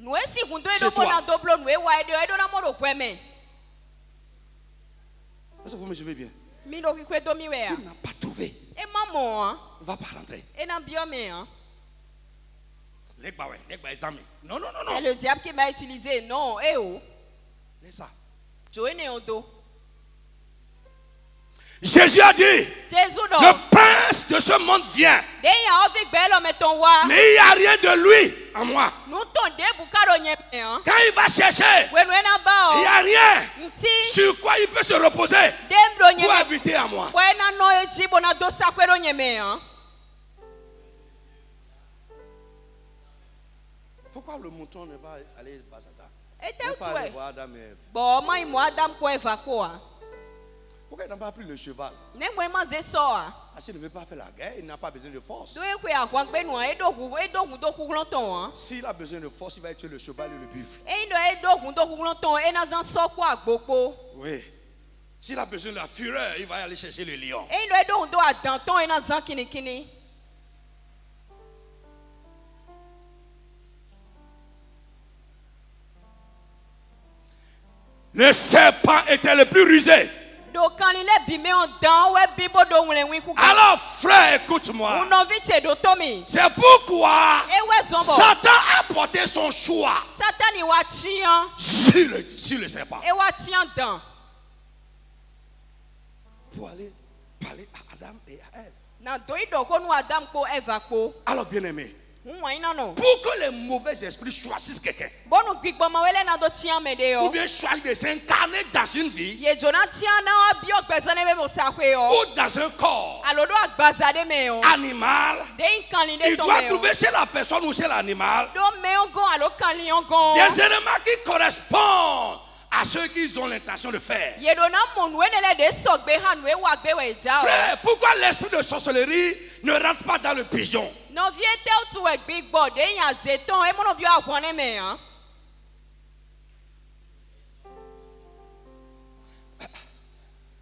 Chez toi. Est-ce que vous me suivez bien? S'il n'a pas trouvé, il ne va pas rentrer. Non. C'est le diable qui m'a utilisé. Non, Laisse ça. Jésus a dit, le prince de ce monde vient, mais il n'y a rien de lui en moi. Quand il va chercher, il n'y a rien sur quoi il peut se reposer pour habiter en moi. Pourquoi le mouton ne va aller face à ça? Ne pas aller voir Adam et Ève. Pourquoi il n'a pas pris le cheval? S'il ne veut pas faire la guerre, il n'a pas besoin de force. S'il a besoin de force, il va tuer le cheval et le buffle. Oui. S'il a besoin de la fureur, il va aller chercher le lion. Le serpent était le plus rusé. Alors frère, écoute-moi. C'est pourquoi Satan a porté son choix sur le serpent pour aller parler à Adam et à Ève. Alors bien aimé, Pour que les mauvais esprits choisissent quelqu'un. Ou bien choisissent de s'incarner dans une vie. Ou dans un corps animal. Il doit trouver chez la personne ou chez l'animal des éléments qui correspondent à ceux qui ont l'intention de faire. Frère, pourquoi l'esprit de sorcellerie ne rentre pas dans le pigeon?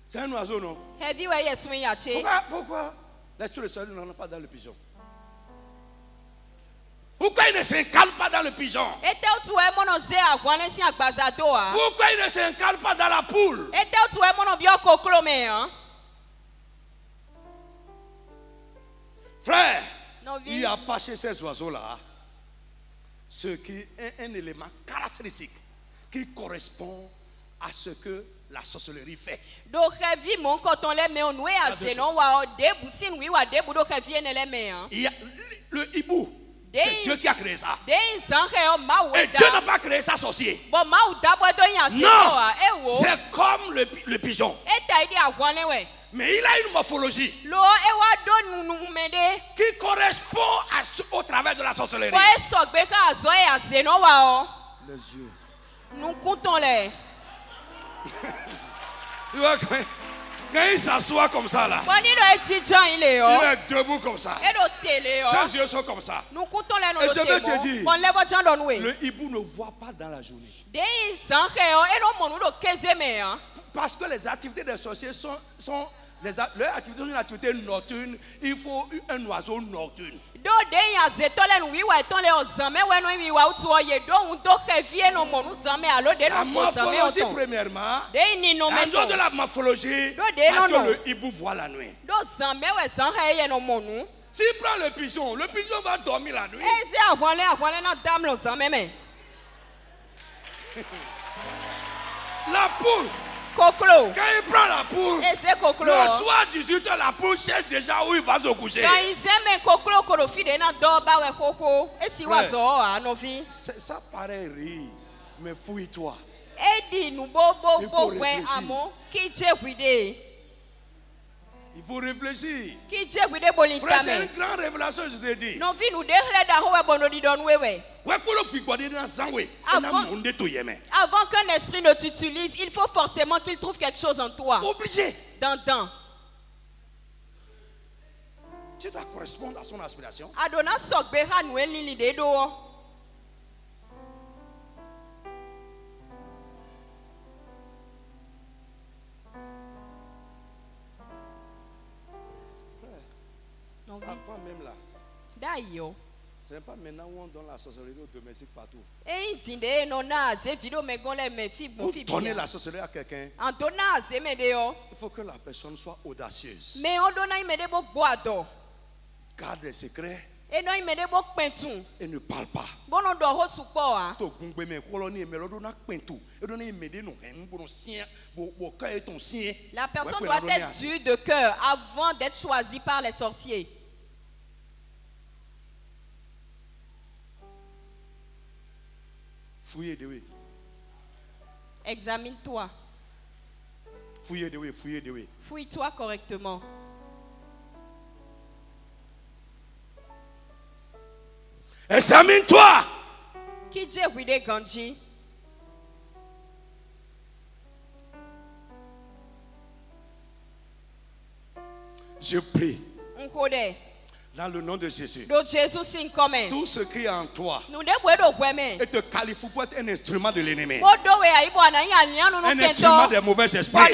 C'est un oiseau, non? Pourquoi l'esprit de sorcellerie ne rentre pas dans le pigeon? Pourquoi il ne s'incarne pas dans le pigeon? Pourquoi il ne s'incarne pas dans la poule? Frère, il n'y a pas chez ces oiseaux-là ce qui est un élément caractéristique qui correspond à ce que la sorcellerie fait. Il y a le hibou. C'est Dieu qui a créé ça. Et Dieu n'a pas créé ça sorcier. Non, c'est comme le pigeon. Mais il a une morphologie qui correspond au travers de la sorcellerie. Les yeux. Nous comptons les. Quand il s'assoit comme ça là, il est debout comme ça. Ses yeux sont comme ça. Et je vais te dire, le hibou ne voit pas dans la journée. Parce que les activités des sorciers leurs activités sont une activité nocturne. Il faut un oiseau nocturne. La morphologie premièrement, la dose de la morphologie, parce que le hibou voit la nuit. S'il prend le pigeon va dormir la nuit. La poule, quand il prend la poule, le soir 18h, la poule cherche déjà où il va se coucher. Ça paraît rire, mais fouille-toi. Il faut réfléchir. Il faut réfléchir. Frère, c'est une grande révélation, je te dis. Avant qu'un esprit ne t'utilise, il faut forcément qu'il trouve quelque chose en toi. Obligé. Dedans. Tu dois correspondre à son aspiration. Avant même là, ce n'est pas maintenant où on donne la sorcellerie aux domestiques partout. Pour donner la sorcellerie à quelqu'un, il faut que la personne soit audacieuse. Garde les secrets et ne parle pas. La personne doit être dure de cœur avant d'être choisie par les sorciers. Fouillez de oui. Examine-toi. Fouillez de oui, fouillez de oui. Fouille-toi correctement. Examine-toi. Je prie. Dans le nom de Jésus. Tout ce qui est en toi et te qualifie pour être un instrument de l'ennemi. Un instrument des mauvais esprits.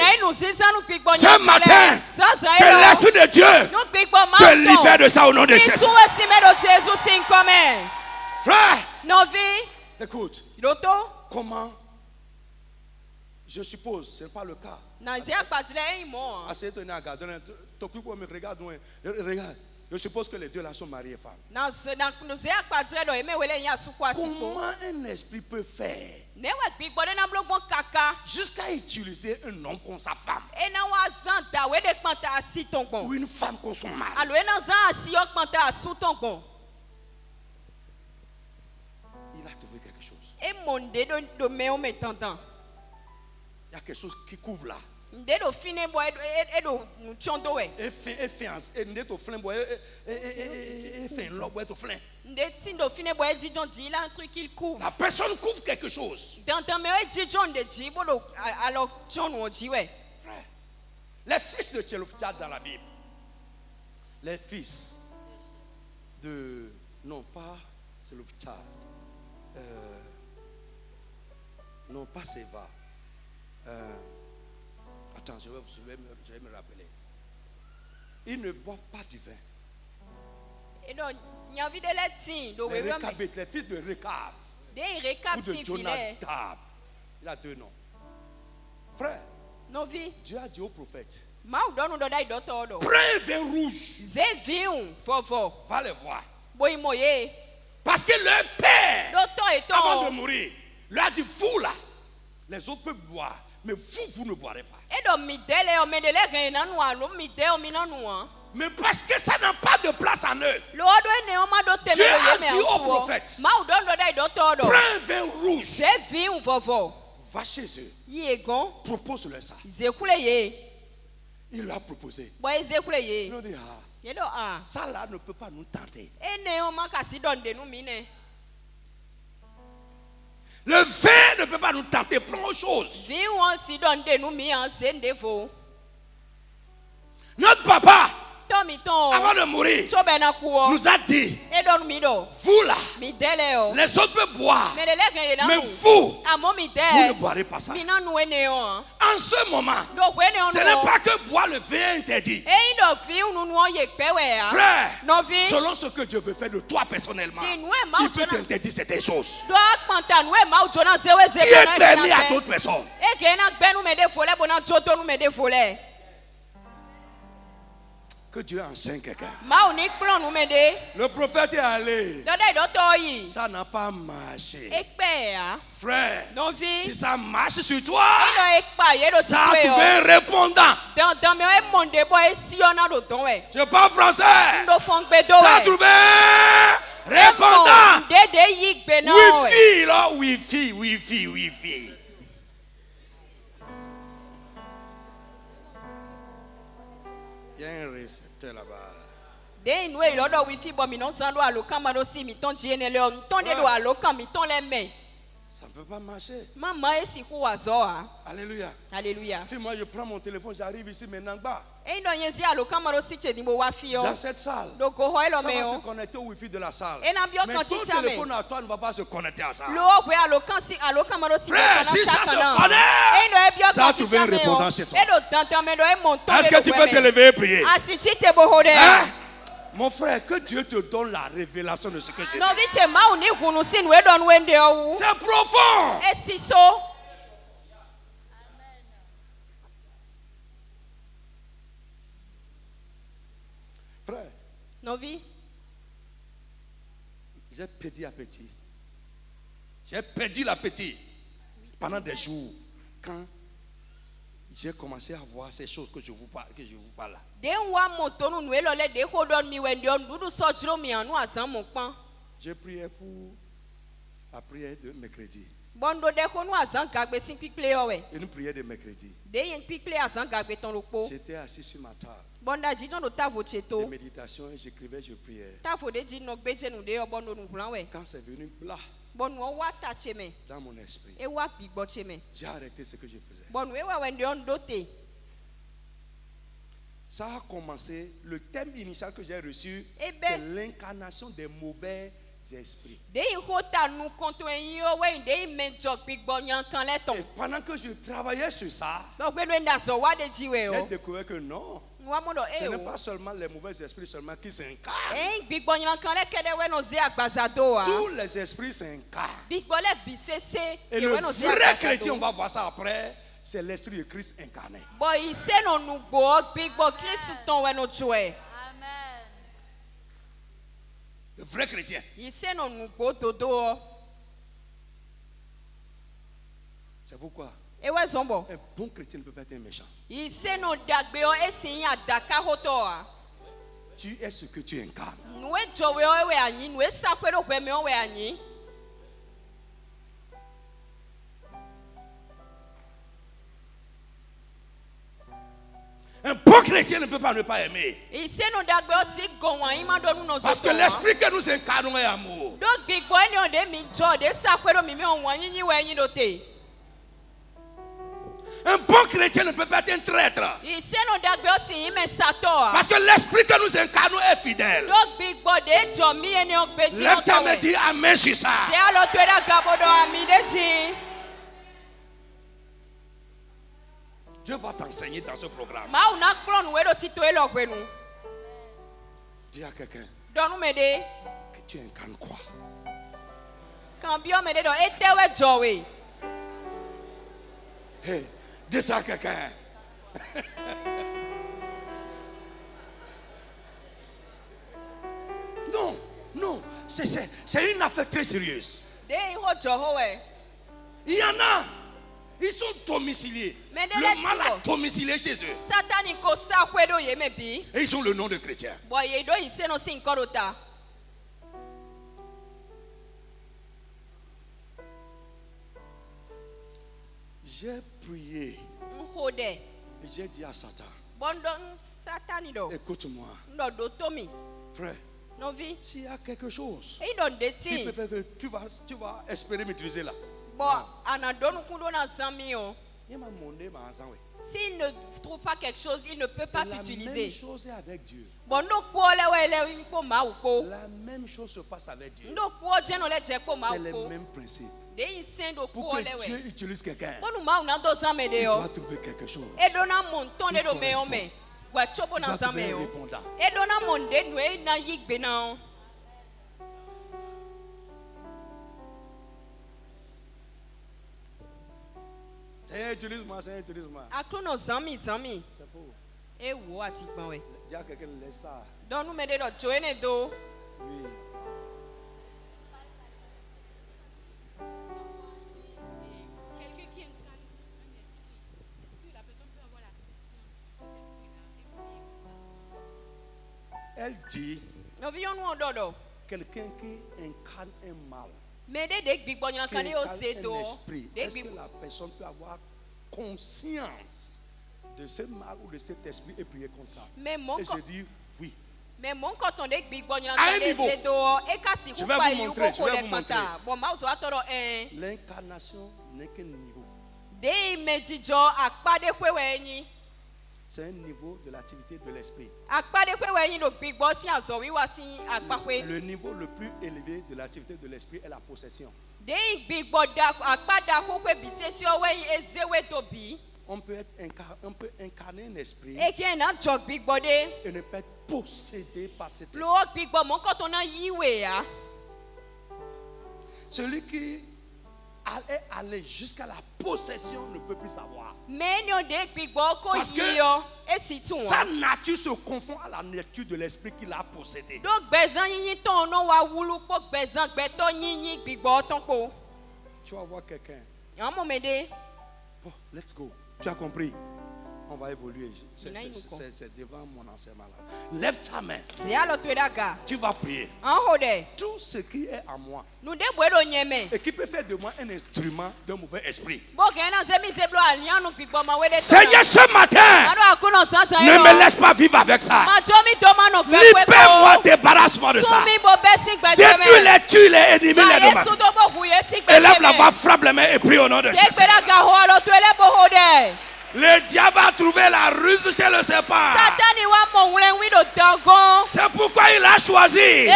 Ce matin, que l'Esprit de Dieu te libère de ça au nom de Jésus. Frère, écoute. Comment? Je suppose, ce n'est pas le cas. Regarde. Je suppose que les deux là sont mariés et femmes. Comment un esprit peut faire jusqu'à utiliser un homme comme sa femme ou une femme comme son mari? trouvé quelque chose. Et mon dedo de me o metantan. Il y a quelque chose qui couvre là. Dedo fine boy edo chonto we. Et ndeto flin boy et fin lo boy to flin. Ndetindo fine boy dijon dit là un truc qu'il couvre. La personne couvre quelque chose. Dans me dijon de dit bolo alors John o dit we. Frère, les fils de Tchelofchad dans la Bible. Les fils de non pas Tchelofchad. Non pas Séva. Attends, je vais me rappeler. Ils ne boivent pas du vin. Et donc, il y a les fils de Rekab. Ou de Jonadab. Il a deux noms. Frère, Dieu a dit au prophète, prends un vin rouge. Va les voir. Parce que leur père, avant de mourir, lui a dit, vous là, les autres peuvent boire, mais vous ne boirez pas. Mais parce que ça n'a pas de place en eux, Dieu a dit au prophète, prends un vin rouge, va chez eux, propose-leur ça. Il leur a proposé. Ils ont dit, ça là ne peut pas nous tenter. Le vin ne peut pas nous tenter. Prends autre chose. Notre papa, avant de mourir, nous a dit, vous là, les autres peuvent boire, mais vous ne boirez pas ça. En ce moment, ce n'est pas que boire le vin est interdit. Frère, selon ce que Dieu veut faire de toi personnellement, il peut t'interdire certaines choses qui est permis à d'autres personnes. Que Dieu enseigne quelqu'un. Le prophète est allé. Ça n'a pas marché. Frère, si ça marche sur toi, ça a trouvé un répondant. Je parle français. Ça a trouvé un répondant. Wi-Fi, là, Wi-Fi. Il y a un récepteur là-bas. Ça ne peut pas marcher. Alléluia. Alléluia. Si moi je prends mon téléphone, j'arrive ici maintenant bas. Dans cette salle, ça va se connecter au Wi-Fi de la salle. Mais ton téléphone à toi ne va pas se connecter à ça. Frère, si ça se connecte, ça a trouvé un répondant chez toi. Est-ce que tu peux te lever et prier? Hein? Mon frère, que Dieu te donne la révélation de ce que j'ai dit. C'est profond. Frère, j'ai perdu l'appétit. J'ai perdu l'appétit pendant des jours quand j'ai commencé à voir ces choses que je vous parle là. J'ai prié pour la prière de mercredi. Une prière de mercredi. J'étais assis sur ma table de méditation et j'écrivais, je priais. Quand c'est venu là, dans mon esprit, j'ai arrêté ce que je faisais. Ça a commencé, le thème initial que j'ai reçu, c'est l'incarnation des mauvais esprits. Et pendant que je travaillais sur ça, j'ai découvert que non, ce n'est pas seulement les mauvais esprits seulement qui s'incarnent. Tous les esprits s'incarnent. Et le vrai chrétien, on va voir ça après, c'est l'esprit de Christ incarné. Le vrai chrétien. C'est pourquoi un bon chrétien ne peut pas être un méchant. Tu es ce que tu incarnes. Un bon chrétien ne peut pas ne pas aimer. Parce que l'esprit que nous incarnons est amour. Un bon chrétien ne peut pas être un traître. Parce que l'esprit que nous incarnons est fidèle. Lève-toi et dis amen sur ça. Dieu va t'enseigner dans ce programme. Dis à quelqu'un que tu incarnes quoi? Hey, dis ça à quelqu'un. Non, non, c'est une affaire très sérieuse. Il y en a. Ils sont domiciliés. Le mal a domicilié chez eux. Et ils ont le nom de chrétien. J'ai prié. Et j'ai dit à Satan, écoute-moi. Frère, s'il y a quelque chose qui peut faire que tu vas espérer maîtriser là. S'il ne trouve pas quelque chose, il ne peut pas t'utiliser. La même chose est avec Dieu. La même chose se passe avec Dieu. C'est le même principe. Pour que Dieu utilise quelqu'un, il doit trouver quelque chose qui correspond. Il doit trouver un répondant. Seigneur, utilise-moi, Seigneur, utilise-moi. C'est faux. Dis à quelqu'un, laisse ça. Oui. Elle dit, quelqu'un qui incarne un mal, qui incarne un esprit, est-ce que la personne peut avoir conscience de ce mal ou de cet esprit et prier contre ça? Et je dis oui. À un niveau, je vais vous montrer. L'incarnation n'est qu'un niveau. C'est un niveau de l'activité de l'esprit. Le niveau le plus élevé de l'activité de l'esprit est la possession. On peut incarner un esprit et ne pas être possédé par cet esprit. Celui qui est allé jusqu'à la possession ne peut plus savoir. Parce que sa nature se confond à la nature de l'esprit qu'il a possédé. Tu vas voir quelqu'un. Bon, let's go. Tu as compris? On va évoluer. C'est devant mon enseignement là. Lève ta main. Tu vas prier. Tout ce qui est à moi et qui peut faire de moi un instrument d'un mauvais esprit. Seigneur, ce matin, ne me laisse pas vivre avec ça. Libère-moi, débarrasse-moi de ça. Détruis-les, tue-les, élimine-les de ma vie. Élève la voix, frappe les mains et prie au nom de Jésus. Le diable a trouvé la ruse chez le serpent. C'est pourquoi il a choisi.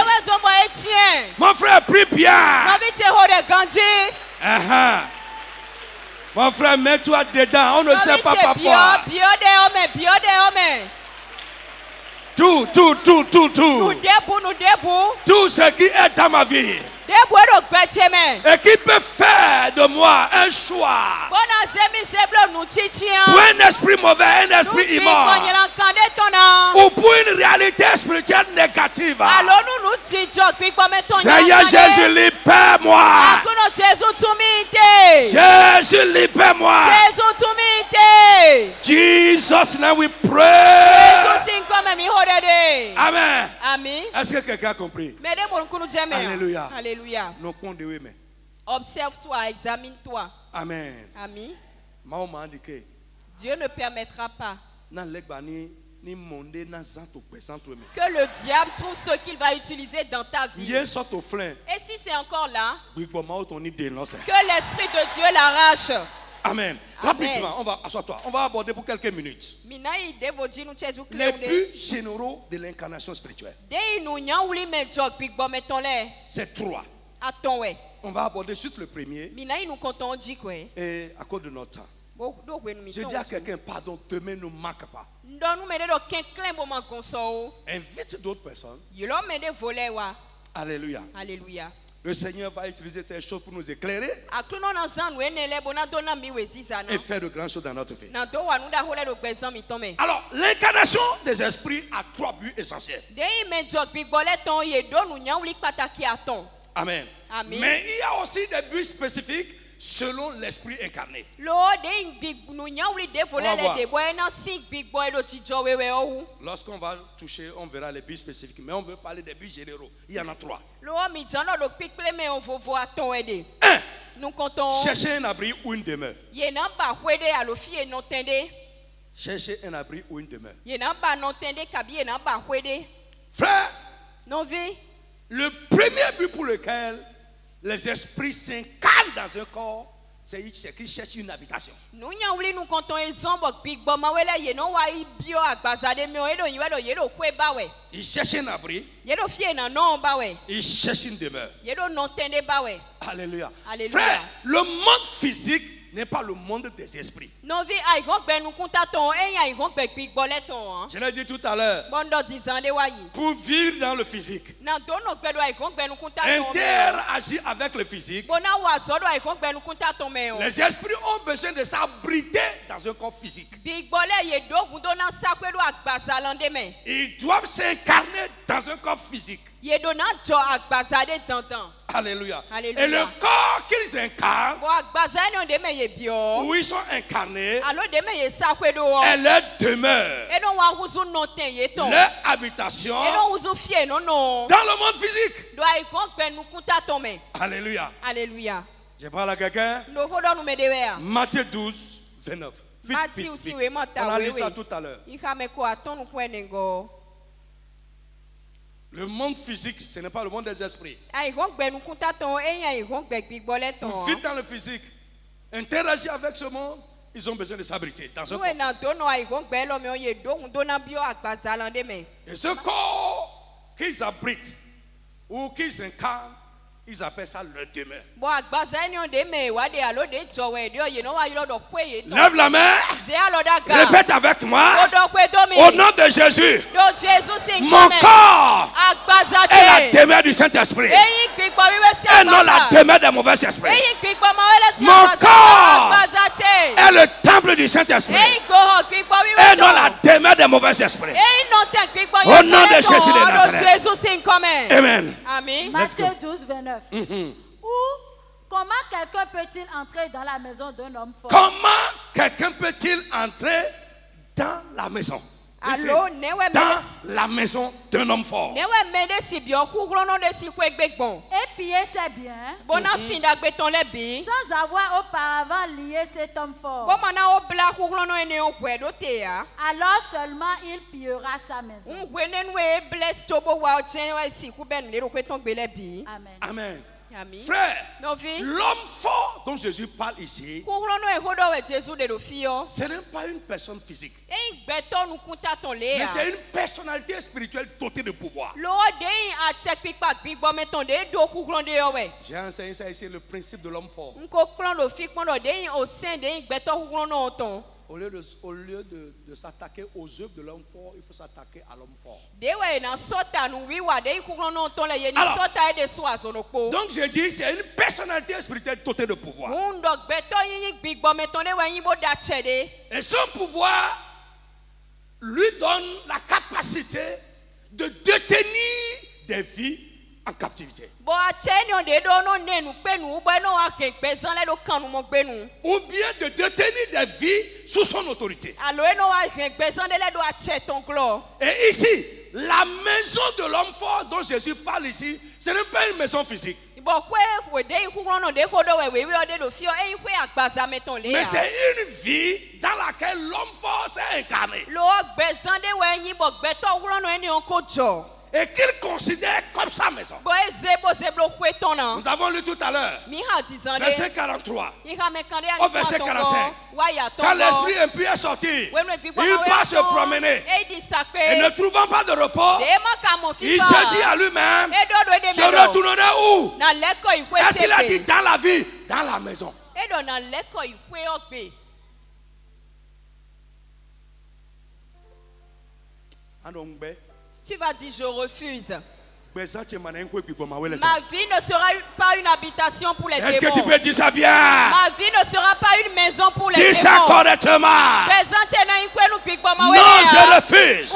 Mon frère, prie bien. Mon frère, mets-toi dedans. On ne sait pas parfois. Tout. Tout ce qui est dans ma vie et qui peut faire de moi un choix pour un esprit mauvais, un esprit immonde, ou pour une réalité spirituelle négative. Seigneur Jésus, libère-moi. Jésus, libère-moi. Jesus, now we pray. Amen. Est-ce que quelqu'un a compris? Alléluia. Alléluia. Observe-toi, examine-toi. Amen. Amen. Maman m'a indiqué. Dieu ne permettra pas Que le diable trouve ce qu'il va utiliser dans ta vie. Et si c'est encore là, que l'Esprit de Dieu l'arrache. Amen. Rapidement, on va asseoir-toi. On va aborder pour quelques minutes les buts généraux de l'incarnation spirituelle. C'est 3. On va aborder juste le premier. Et à cause de notre temps, je dis à quelqu'un, pardon, demain ne manque pas. Invite d'autres personnes. Alléluia. Alléluia. Le Seigneur va utiliser ces choses pour nous éclairer et faire de grandes choses dans notre vie. Alors, l'incarnation des esprits a 3 buts essentiels. Amen. Amen. Mais il y a aussi des buts spécifiques selon l'esprit incarné. Lorsqu'on va toucher, on verra les buts spécifiques. Mais on veut parler des buts généraux. Il y en a 3. 1. Chercher un abri ou une demeure. Chercher un abri ou une demeure. Frère, le premier but pour lequel les esprits s'incarnent dans un corps, c'est qu'ils cherchent une habitation. Ils cherchent un abri. Ils cherchent une demeure. Alléluia. Frère, le monde physique n'est pas le monde des esprits. Je l'ai dit tout à l'heure. Pour vivre dans le physique, interagir avec le physique, les esprits ont besoin de s'abriter dans un corps physique. Ils doivent s'incarner dans un corps physique. Alléluia. Alléluia. Et le corps qu'ils incarnent, où ils sont incarnés, est leur demeure, leur habitation dans le monde physique. Alléluia. Alléluia. Je parle à quelqu'un. Matthieu 12, 29. Vite. On a lu ça tout à l'heure. Le monde physique, ce n'est pas le monde des esprits. Pour vivre dans le physique, interagir avec ce monde, ils ont besoin de s'abriter dans ce corps. Et ce corps qu'ils abritent ou qu'ils incarnent, ils appellent ça leur demeure. Lève la main. Répète avec moi. Au nom de Jésus. Mon corps est la demeure du Saint-Esprit. Et non la demeure des mauvais esprits. Mon corps est le temple du Saint-Esprit. Et non la demeure des mauvais esprits. Au nom de Jésus de Nazareth. Amen. Matthieu 12, 29. Ou comment quelqu'un peut-il entrer dans la maison d'un homme fort? Comment quelqu'un peut-il entrer dans la maison? Dans la maison d'un homme fort. Et piller ses biens sans avoir auparavant lié cet homme fort. Alors seulement il pillera sa maison. Amen. Amen. Frère, l'homme fort dont Jésus parle ici, ce n'est pas une personne physique, mais c'est une personnalité spirituelle dotée de pouvoir. J'ai enseigné ça ici, le principe de l'homme fort. Au lieu de s'attaquer aux œuvres de l'homme fort, il faut s'attaquer à l'homme fort. Alors, donc je dis, c'est une personnalité spirituelle dotée de pouvoir. Et ce pouvoir lui donne la capacité de détenir des vies en captivité. Ou bien de détenir des vies sous son autorité. Et ici, la maison de l'homme fort dont Jésus parle ici, ce n'est pas une maison physique. Mais c'est une vie dans laquelle l'homme fort s'est incarné. Et qu'il considère comme sa maison. Nous avons lu tout à l'heure, verset 43 au verset 45. Quand l'esprit impur est sorti, il part se promener. Et ne trouvant pas de repos, il se dit à lui-même, je retournerai où? Est-ce qu'il a dit dans la vie? Dans la maison. Tu vas dire je refuse. Ma vie ne sera pas une habitation pour les démons. Est-ce que tu peux dire ça bien? Ma vie ne sera pas une maison pour les démons. Dis ça correctement. Non, je refuse.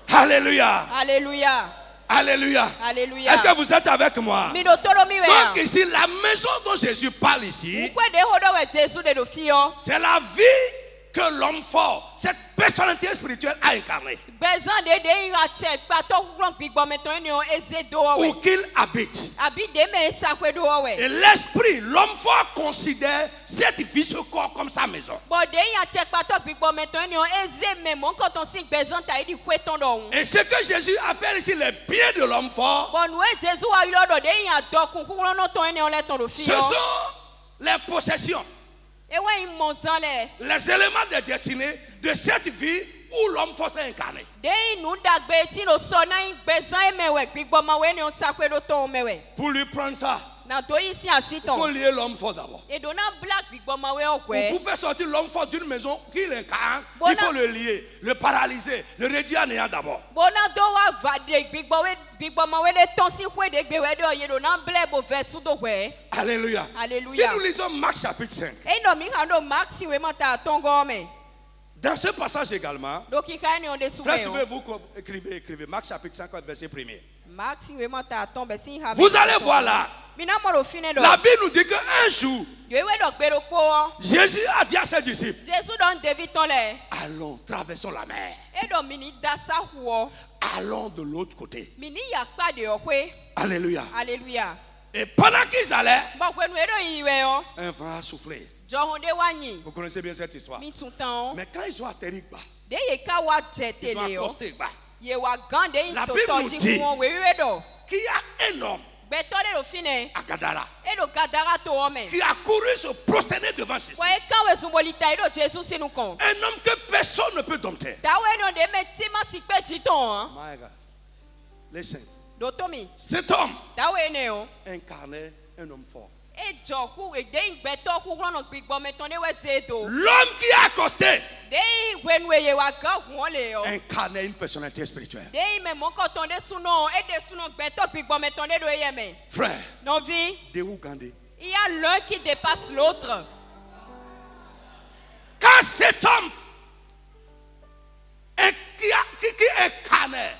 Alléluia. Alléluia. Alléluia. Alléluia. Est-ce que vous êtes avec moi? Donc ici, la maison dont Jésus parle ici, c'est la vie que l'homme fort, cette personnalité spirituelle a incarnée. Où qu'il habite. Et l'esprit, l'homme fort considère cet vie, ce corps comme sa maison. Et ce que Jésus appelle ici les biens de l'homme fort, ce sont les possessions. Les éléments de destinée de cette vie où l'homme fort s'est incarné. Pour lui prendre ça, il faut lier l'homme fort d'abord. Pour faire sortir l'homme fort d'une maison qu'il incarne, il faut le lier, le paralyser, le réduire à néant d'abord. Alléluia. Si nous lisons Marc chapitre 5, dans ce passage également, frère, si vous écrivez Marc chapitre 5, verset 1er. Vous allez voir là. La Bible nous dit qu'un jour, Jésus a dit à ses disciples, allons, traversons la mer. Allons de l'autre côté. Alléluia. Alléluia. Et pendant qu'ils allaient, un vent a soufflé. Vous connaissez bien cette histoire. Mais quand ils sont atterris bas, ils sont accostés bas. La Bible nous dit qu'il y a un homme à Gadara qui a couru se prosterner devant Jésus. Un homme que personne ne peut dompter. Listen. Cet homme incarnait un homme fort. L'homme qui a accosté incarnait une personnalité spirituelle. Frère, il y a l'un qui dépasse l'autre. Quand cet homme qui incarnait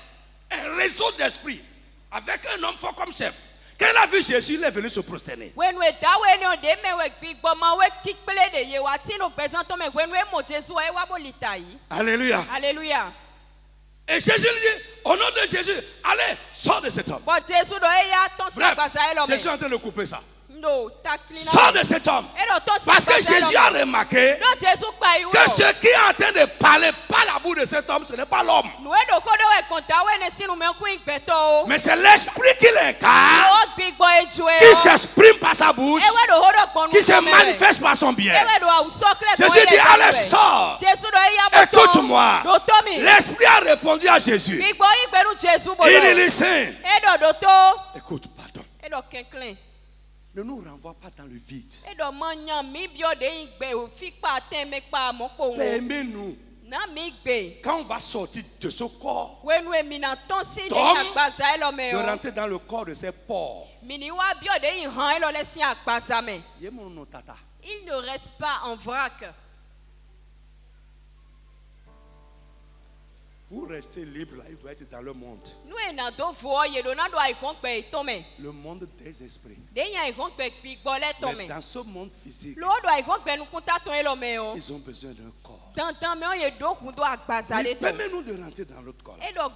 un réseau d'esprit avec un homme fort comme chef, quand il a vu Jésus, il est venu se prosterner. Alléluia. Alléluia. Et Jésus lui dit, au nom de Jésus, allez, sors de cet homme. Bref, Jésus est en train de couper ça. Sors de cet homme. Parce que Jésus a remarqué que ce qui est en train de parler par la bouche de cet homme, ce n'est pas l'homme. Mais c'est l'esprit qui l'incarne, qui s'exprime par sa bouche, qui se manifeste par son bien. Jésus dit, allez, sors. Écoute-moi. L'esprit a répondu à Jésus. Il est saint. Écoute, pardon. Ne nous renvoie pas dans le vide. Permets-nous, quand on va sortir de ce corps, de rentrer dans le corps de ces porcs. Il ne reste pas en vrac. Pour rester libre, là, il doit être dans le monde. Le monde des esprits. Mais dans ce monde physique, ils ont besoin d'un corps. Permets-nous de rentrer dans l'autre corps. Frère,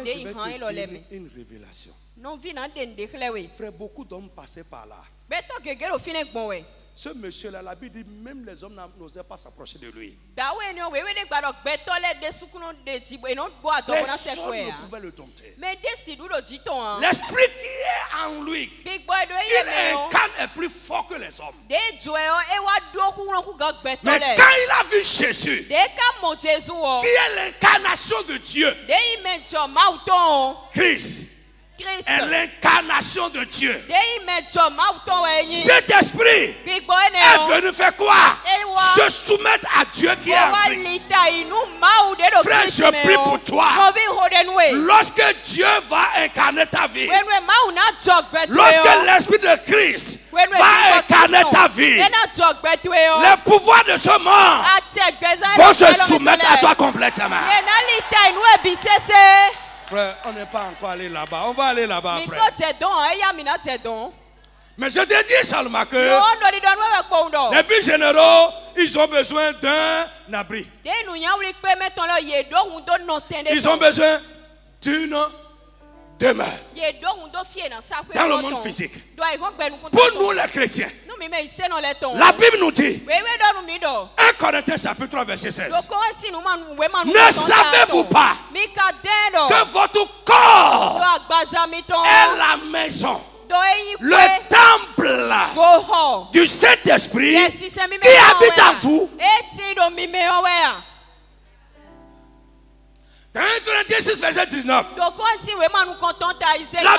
je vais te dire une révélation. Frère, beaucoup d'hommes passaient par là. Ce monsieur-là, la Bible dit même les hommes n'osaient pas s'approcher de lui. Personne ne pouvait le dompter. L'esprit qui est en lui, qu'il incarne, est plus fort que les hommes. Mais quand il a vu Jésus, qui est l'incarnation de Dieu, Christ est l'incarnation de Dieu. Cet esprit est venu faire quoi? Se soumettre à Dieu qui est en Christ. Frère, je prie pour toi. Lorsque Dieu va incarner ta vie, lorsque l'esprit de Christ va incarner ta vie, les pouvoirs de ce monde vont se soumettre à toi complètement. Frère, on n'est pas encore allé là-bas. On va aller là-bas après. Mais je te dis seulement que les plus généraux, ils ont besoin d'un abri. Ils ont besoin d'une demeure dans le monde physique. Pour nous les chrétiens, la Bible nous dit, 1 Corinthiens chapitre 3 verset 16, ne savez-vous pas que votre corps est la maison, le temple du Saint-Esprit qui habite en vous? Dans 1 Corinthiens 6 verset 19, la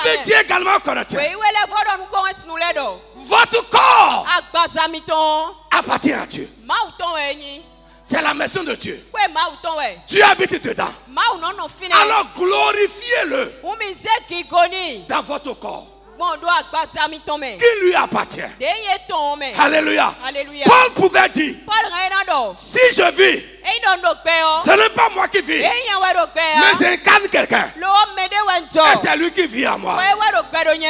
Bible dit également aux Corinthiens, votre corps appartient à Dieu. C'est la maison de Dieu. Dieu habite dedans. Alors glorifiez-le dans votre corps qui lui appartient. Alléluia. Paul pouvait dire, si je vis, ce n'est pas moi qui vis, mais j'incarne quelqu'un. Et c'est lui qui vit en moi.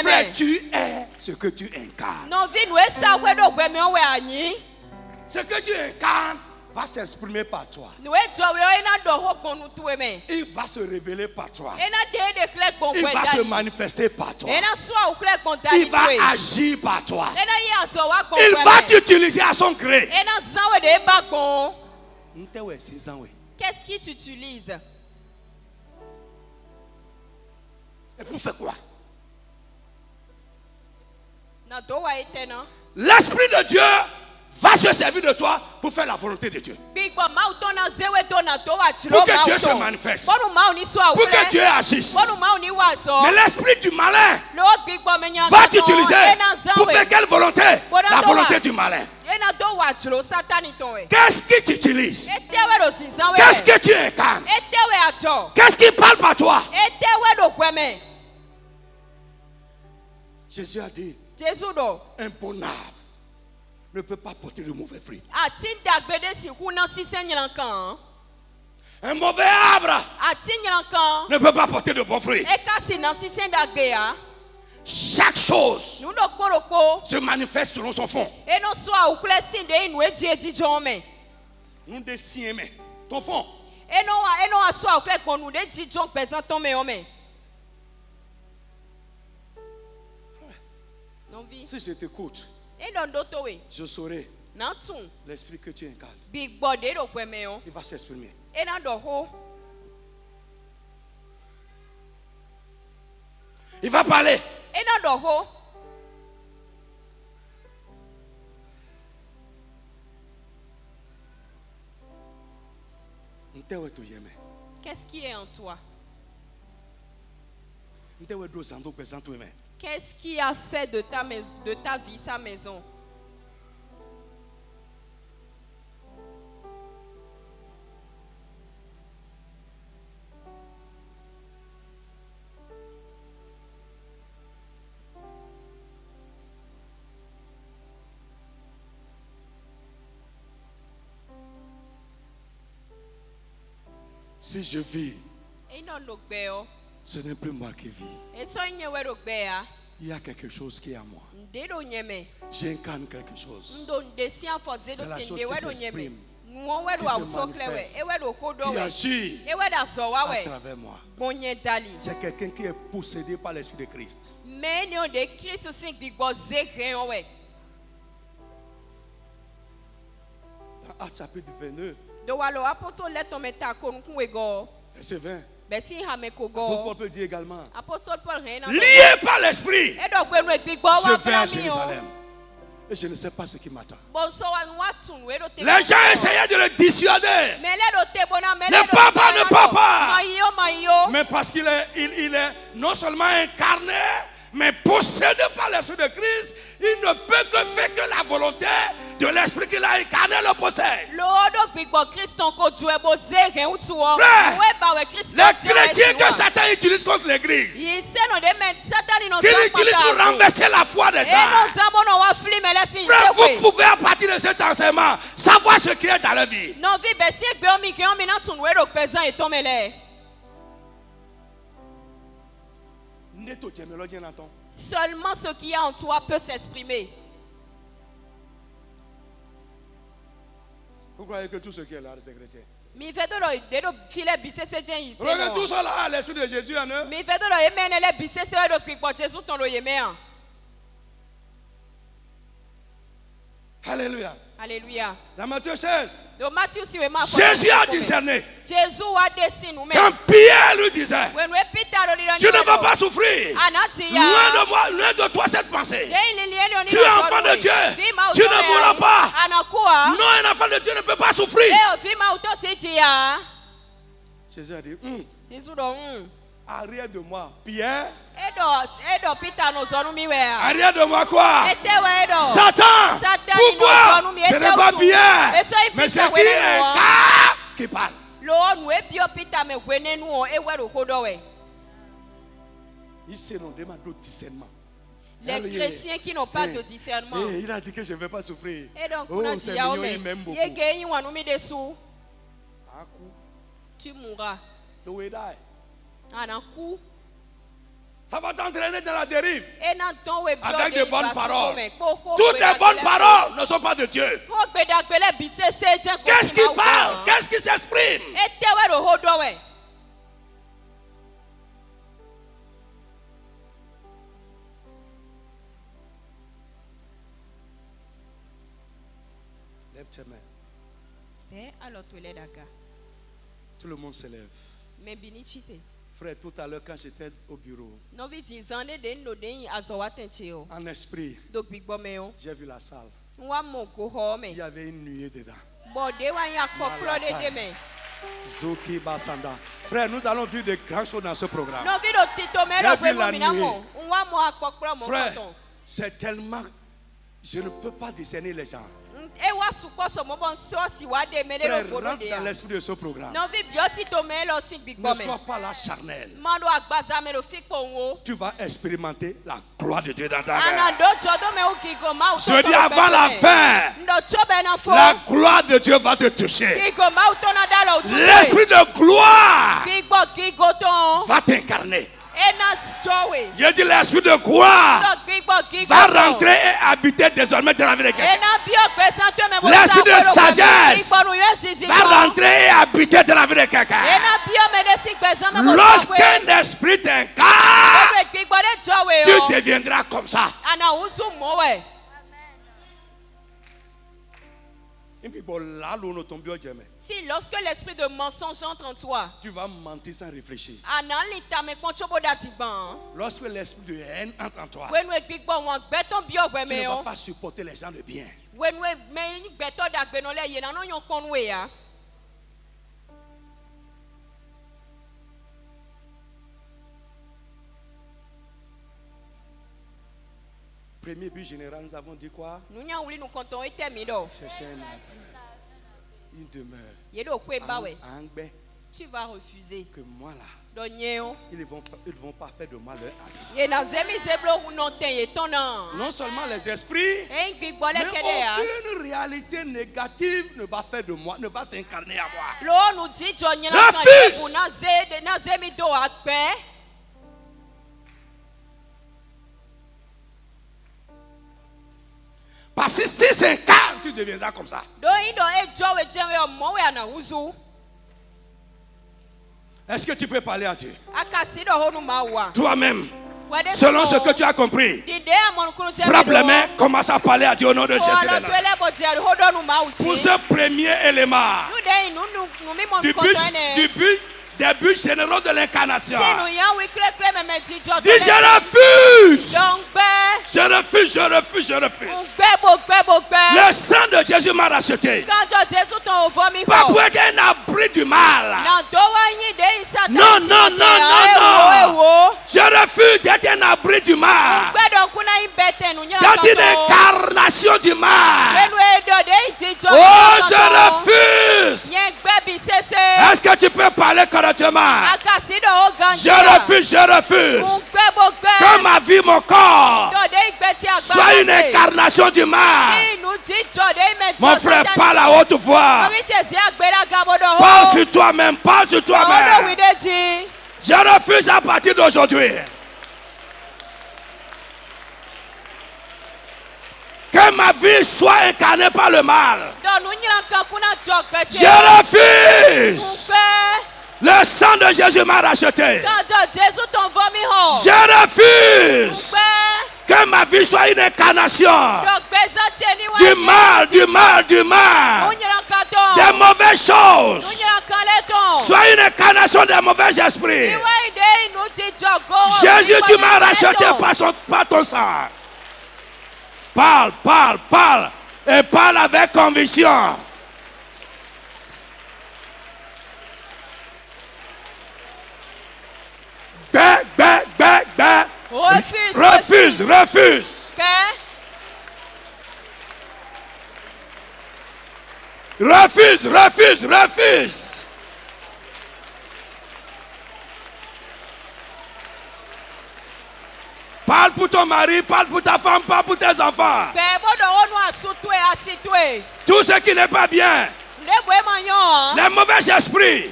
Frère, tu es ce que tu incarnes. Ce que tu incarnes va s'exprimer par toi. Il va se révéler par toi. Il va se manifester par toi. Il va agir par toi. Il va t'utiliser à son gré. Qu'est-ce qui t'utilise? Et pour faire quoi? L'Esprit de Dieu va se servir de toi pour faire la volonté de Dieu. Pour que Dieu se manifeste. Pour que Dieu agisse. Mais l'esprit du malin va t'utiliser pour faire quelle volonté? La volonté du malin. Qu'est-ce qui t'utilise? Qu'est-ce que tu incarnes? Qu'est-ce qui parle par toi? Jésus a dit, un bon arbre ne peut pas porter de mauvais fruits. Un mauvais arbre ne peut pas porter de bons fruits. Chaque chose se manifeste selon son fond. Nous décisions ton fond. Si je t'écoute, je saurai l'esprit que tu incarnes. Il va s'exprimer. Il va parler. Qu'est-ce qui est en toi? Qu'est-ce qui a fait de ta vie sa maison? Si je vis, ce n'est plus moi qui vis. Il y a quelque chose qui est à moi. J'incarne quelque chose. C'est la chose qui s'exprime, qui se manifeste, qui agit à travers moi. C'est quelqu'un qui est possédé par l'Esprit de Christ. Dans Actes chapitre 22, verset 20. L'apôtre Paul peut dire également, lié par l'Esprit, je vais à Jérusalem. Et je ne sais pas ce qui m'attend. Les gens essayaient de le dissuader. Ne pars pas, ne pars pas. Mais parce qu'il est non seulement incarné, mais possédé par l'Esprit de Christ, il ne peut que faire que la volonté de l'Esprit qu'il a incarné le possède. Frère, les chrétiens que Satan utilise contre l'Église, qu'il utilise pour renverser la foi des gens. Frère, vous pouvez à partir de cet enseignement savoir ce qui est dans la vie. Seulement ce qui est en toi peut s'exprimer. Vous croyez que tout ce qui est là, c'est chrétien? Regarde tout ça là, l'Esprit de Jésus en eux. Alléluia. Alléluia. Dans Matthieu 16, Jésus a discerné. Quand Pierre lui disait, tu ne vas pas souffrir. Loin de moi, loin de toi cette pensée. Tu es enfant de Dieu. Tu ne mourras pas. Non, un enfant de Dieu ne peut pas souffrir. Jésus a dit, arrière de moi, Pierre. Arrière de moi quoi? Satan. Pourquoi? Ce n'est pas Pierre, mais c'est qui est qui parle. Les chrétiens qui n'ont pas de discernement. Il a dit que je ne vais pas souffrir. Oh, c'est mignon, il m'aime beaucoup. Tu mourras. Ça va t'entraîner dans la dérive. Avec de bonnes paroles. Toutes les bonnes paroles ne sont pas de Dieu. Qu'est-ce qui parle? Qu'est-ce qui s'exprime? Lève tes mains. Tout le monde se lève. Frère, tout à l'heure quand j'étais au bureau, en esprit, j'ai vu la salle. Il y avait une nuée dedans. Zoki Basanda. Frère, nous allons vivre de grandes choses dans ce programme. J'ai vu la nuée. Frère, c'est tellement... Je ne peux pas discerner les gens. Frère, rentre dans l'esprit de ce programme. Ne sois pas là charnel. Tu vas expérimenter la gloire de Dieu dans ta vie. Je dis avant la fin, la gloire de Dieu va te toucher. L'esprit de gloire va t'incarner. J'ai dit l'esprit de gloire va rentrer et habiter désormais dans la vie de quelqu'un. L'esprit de sagesse va rentrer et habiter dans la vie de quelqu'un. Lorsqu'un esprit t'incarne, tu deviendras comme ça. Si lorsque l'esprit de mensonge entre en toi, tu vas mentir sans réfléchir. Lorsque l'esprit de haine entre en toi, tu ne vas pas supporter les gens de bien. Premier but général, nous avons dit quoi? Chercher une demeure. tu vas refuser. Que moi là, ils ne vont pas faire de malheur à lui. Non seulement les esprits, mais aucune réalité négative ne va faire de moi, ne va s'incarner à moi. Refuse. Parce que si s'incarne, tu deviendras comme ça. Est-ce que tu peux parler à Dieu? Toi-même, selon ce que tu as compris, frappe les mains, commence à parler à Dieu au nom de Jésus. Pour ce premier élément, du but des buts généraux de l'incarnation. Dis je refuse. Je refuse, je refuse, je refuse. Le sang de Jésus m'a racheté. Pas pour être un abri du mal. Non, non, non, non, non. Je refuse d'être un abri du mal. D'être une incarnation du mal. Oh, je refuse. Est-ce que tu peux parler correctement? Je refuse, je refuse. Que ma vie, mon corps soit une incarnation du mal. Mon frère, parle à haute voix. Parle sur toi-même, parle sur toi-même. Je refuse à partir d'aujourd'hui. Que ma vie soit incarnée par le mal. Je refuse. Le sang de Jésus m'a racheté. Je refuse que ma vie soit une incarnation du mal, du mal, du mal, des mauvaises choses. Soit une incarnation des mauvais esprits. Jésus, tu m'as racheté par ton sang. Parle, parle, parle. Et parle avec conviction. Refuse, refuse. Refuse, refuse, refuse. Parle pour ton mari, parle pour ta femme, parle pour tes enfants. Tout ce qui n'est pas bien, les mauvais esprits,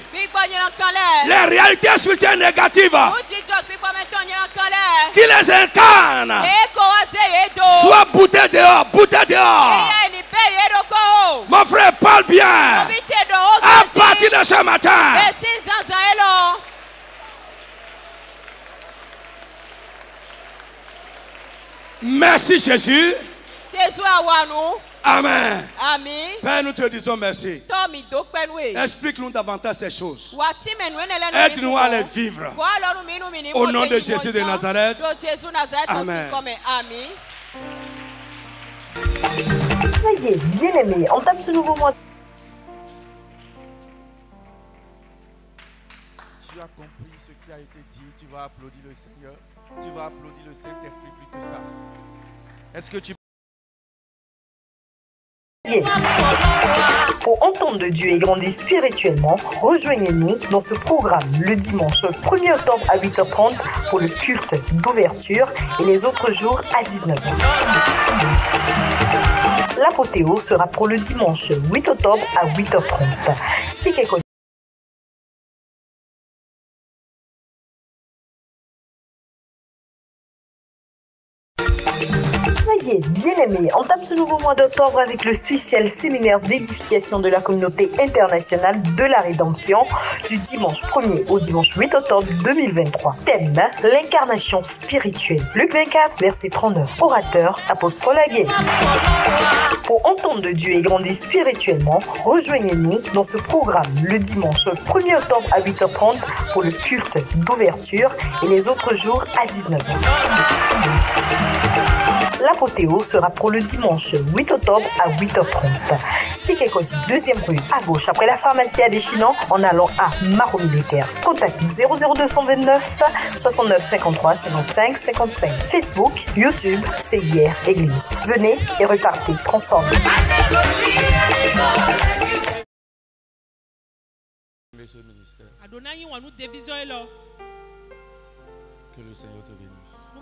les réalités spirituelles négatives qui les incarnent, soient boutés dehors, boutés dehors. Mon frère, parle bien. À partir de ce matin, merci Jésus. Amen. Père, nous te disons merci. Explique-nous davantage ces choses. Aide-nous à les vivre. Au nom de Jésus de Nazareth. Amen. Soyez bien-aimés, entame ce nouveau mois. Tu as compris ce qui a été dit. Tu vas applaudir le Seigneur. Tu vas applaudir le Saint-Esprit plus que ça. Est-ce que tu Pour entendre de Dieu et grandir spirituellement, rejoignez-nous dans ce programme le dimanche 1er octobre à 8h30 pour le culte d'ouverture et les autres jours à 19h. L'apothéose sera pour le dimanche 8 octobre à 8h30. Si quelque chose Soyez bien-aimés, entame ce nouveau mois d'octobre avec le spécial séminaire d'édification de la communauté internationale de la rédemption du dimanche 1er au dimanche 8 octobre 2023. Thème, l'incarnation spirituelle. Luc 24, verset 39. Orateur, apôtre Paul Aguet. Pour entendre de Dieu et grandir spirituellement, rejoignez-nous dans ce programme le dimanche 1er octobre à 8h30 pour le culte d'ouverture et les autres jours à 19h. L'apothéose sera pour le dimanche 8 octobre à 8h30. Sikekosi, 2e rue, à gauche, après la pharmacie à Déchinan, en allant à Maro Militaire. Contact 00229 69 53 55 55. Facebook, YouTube, CIR Église. Venez et repartez transformés. régler ce ministère. Que le Seigneur te bénisse.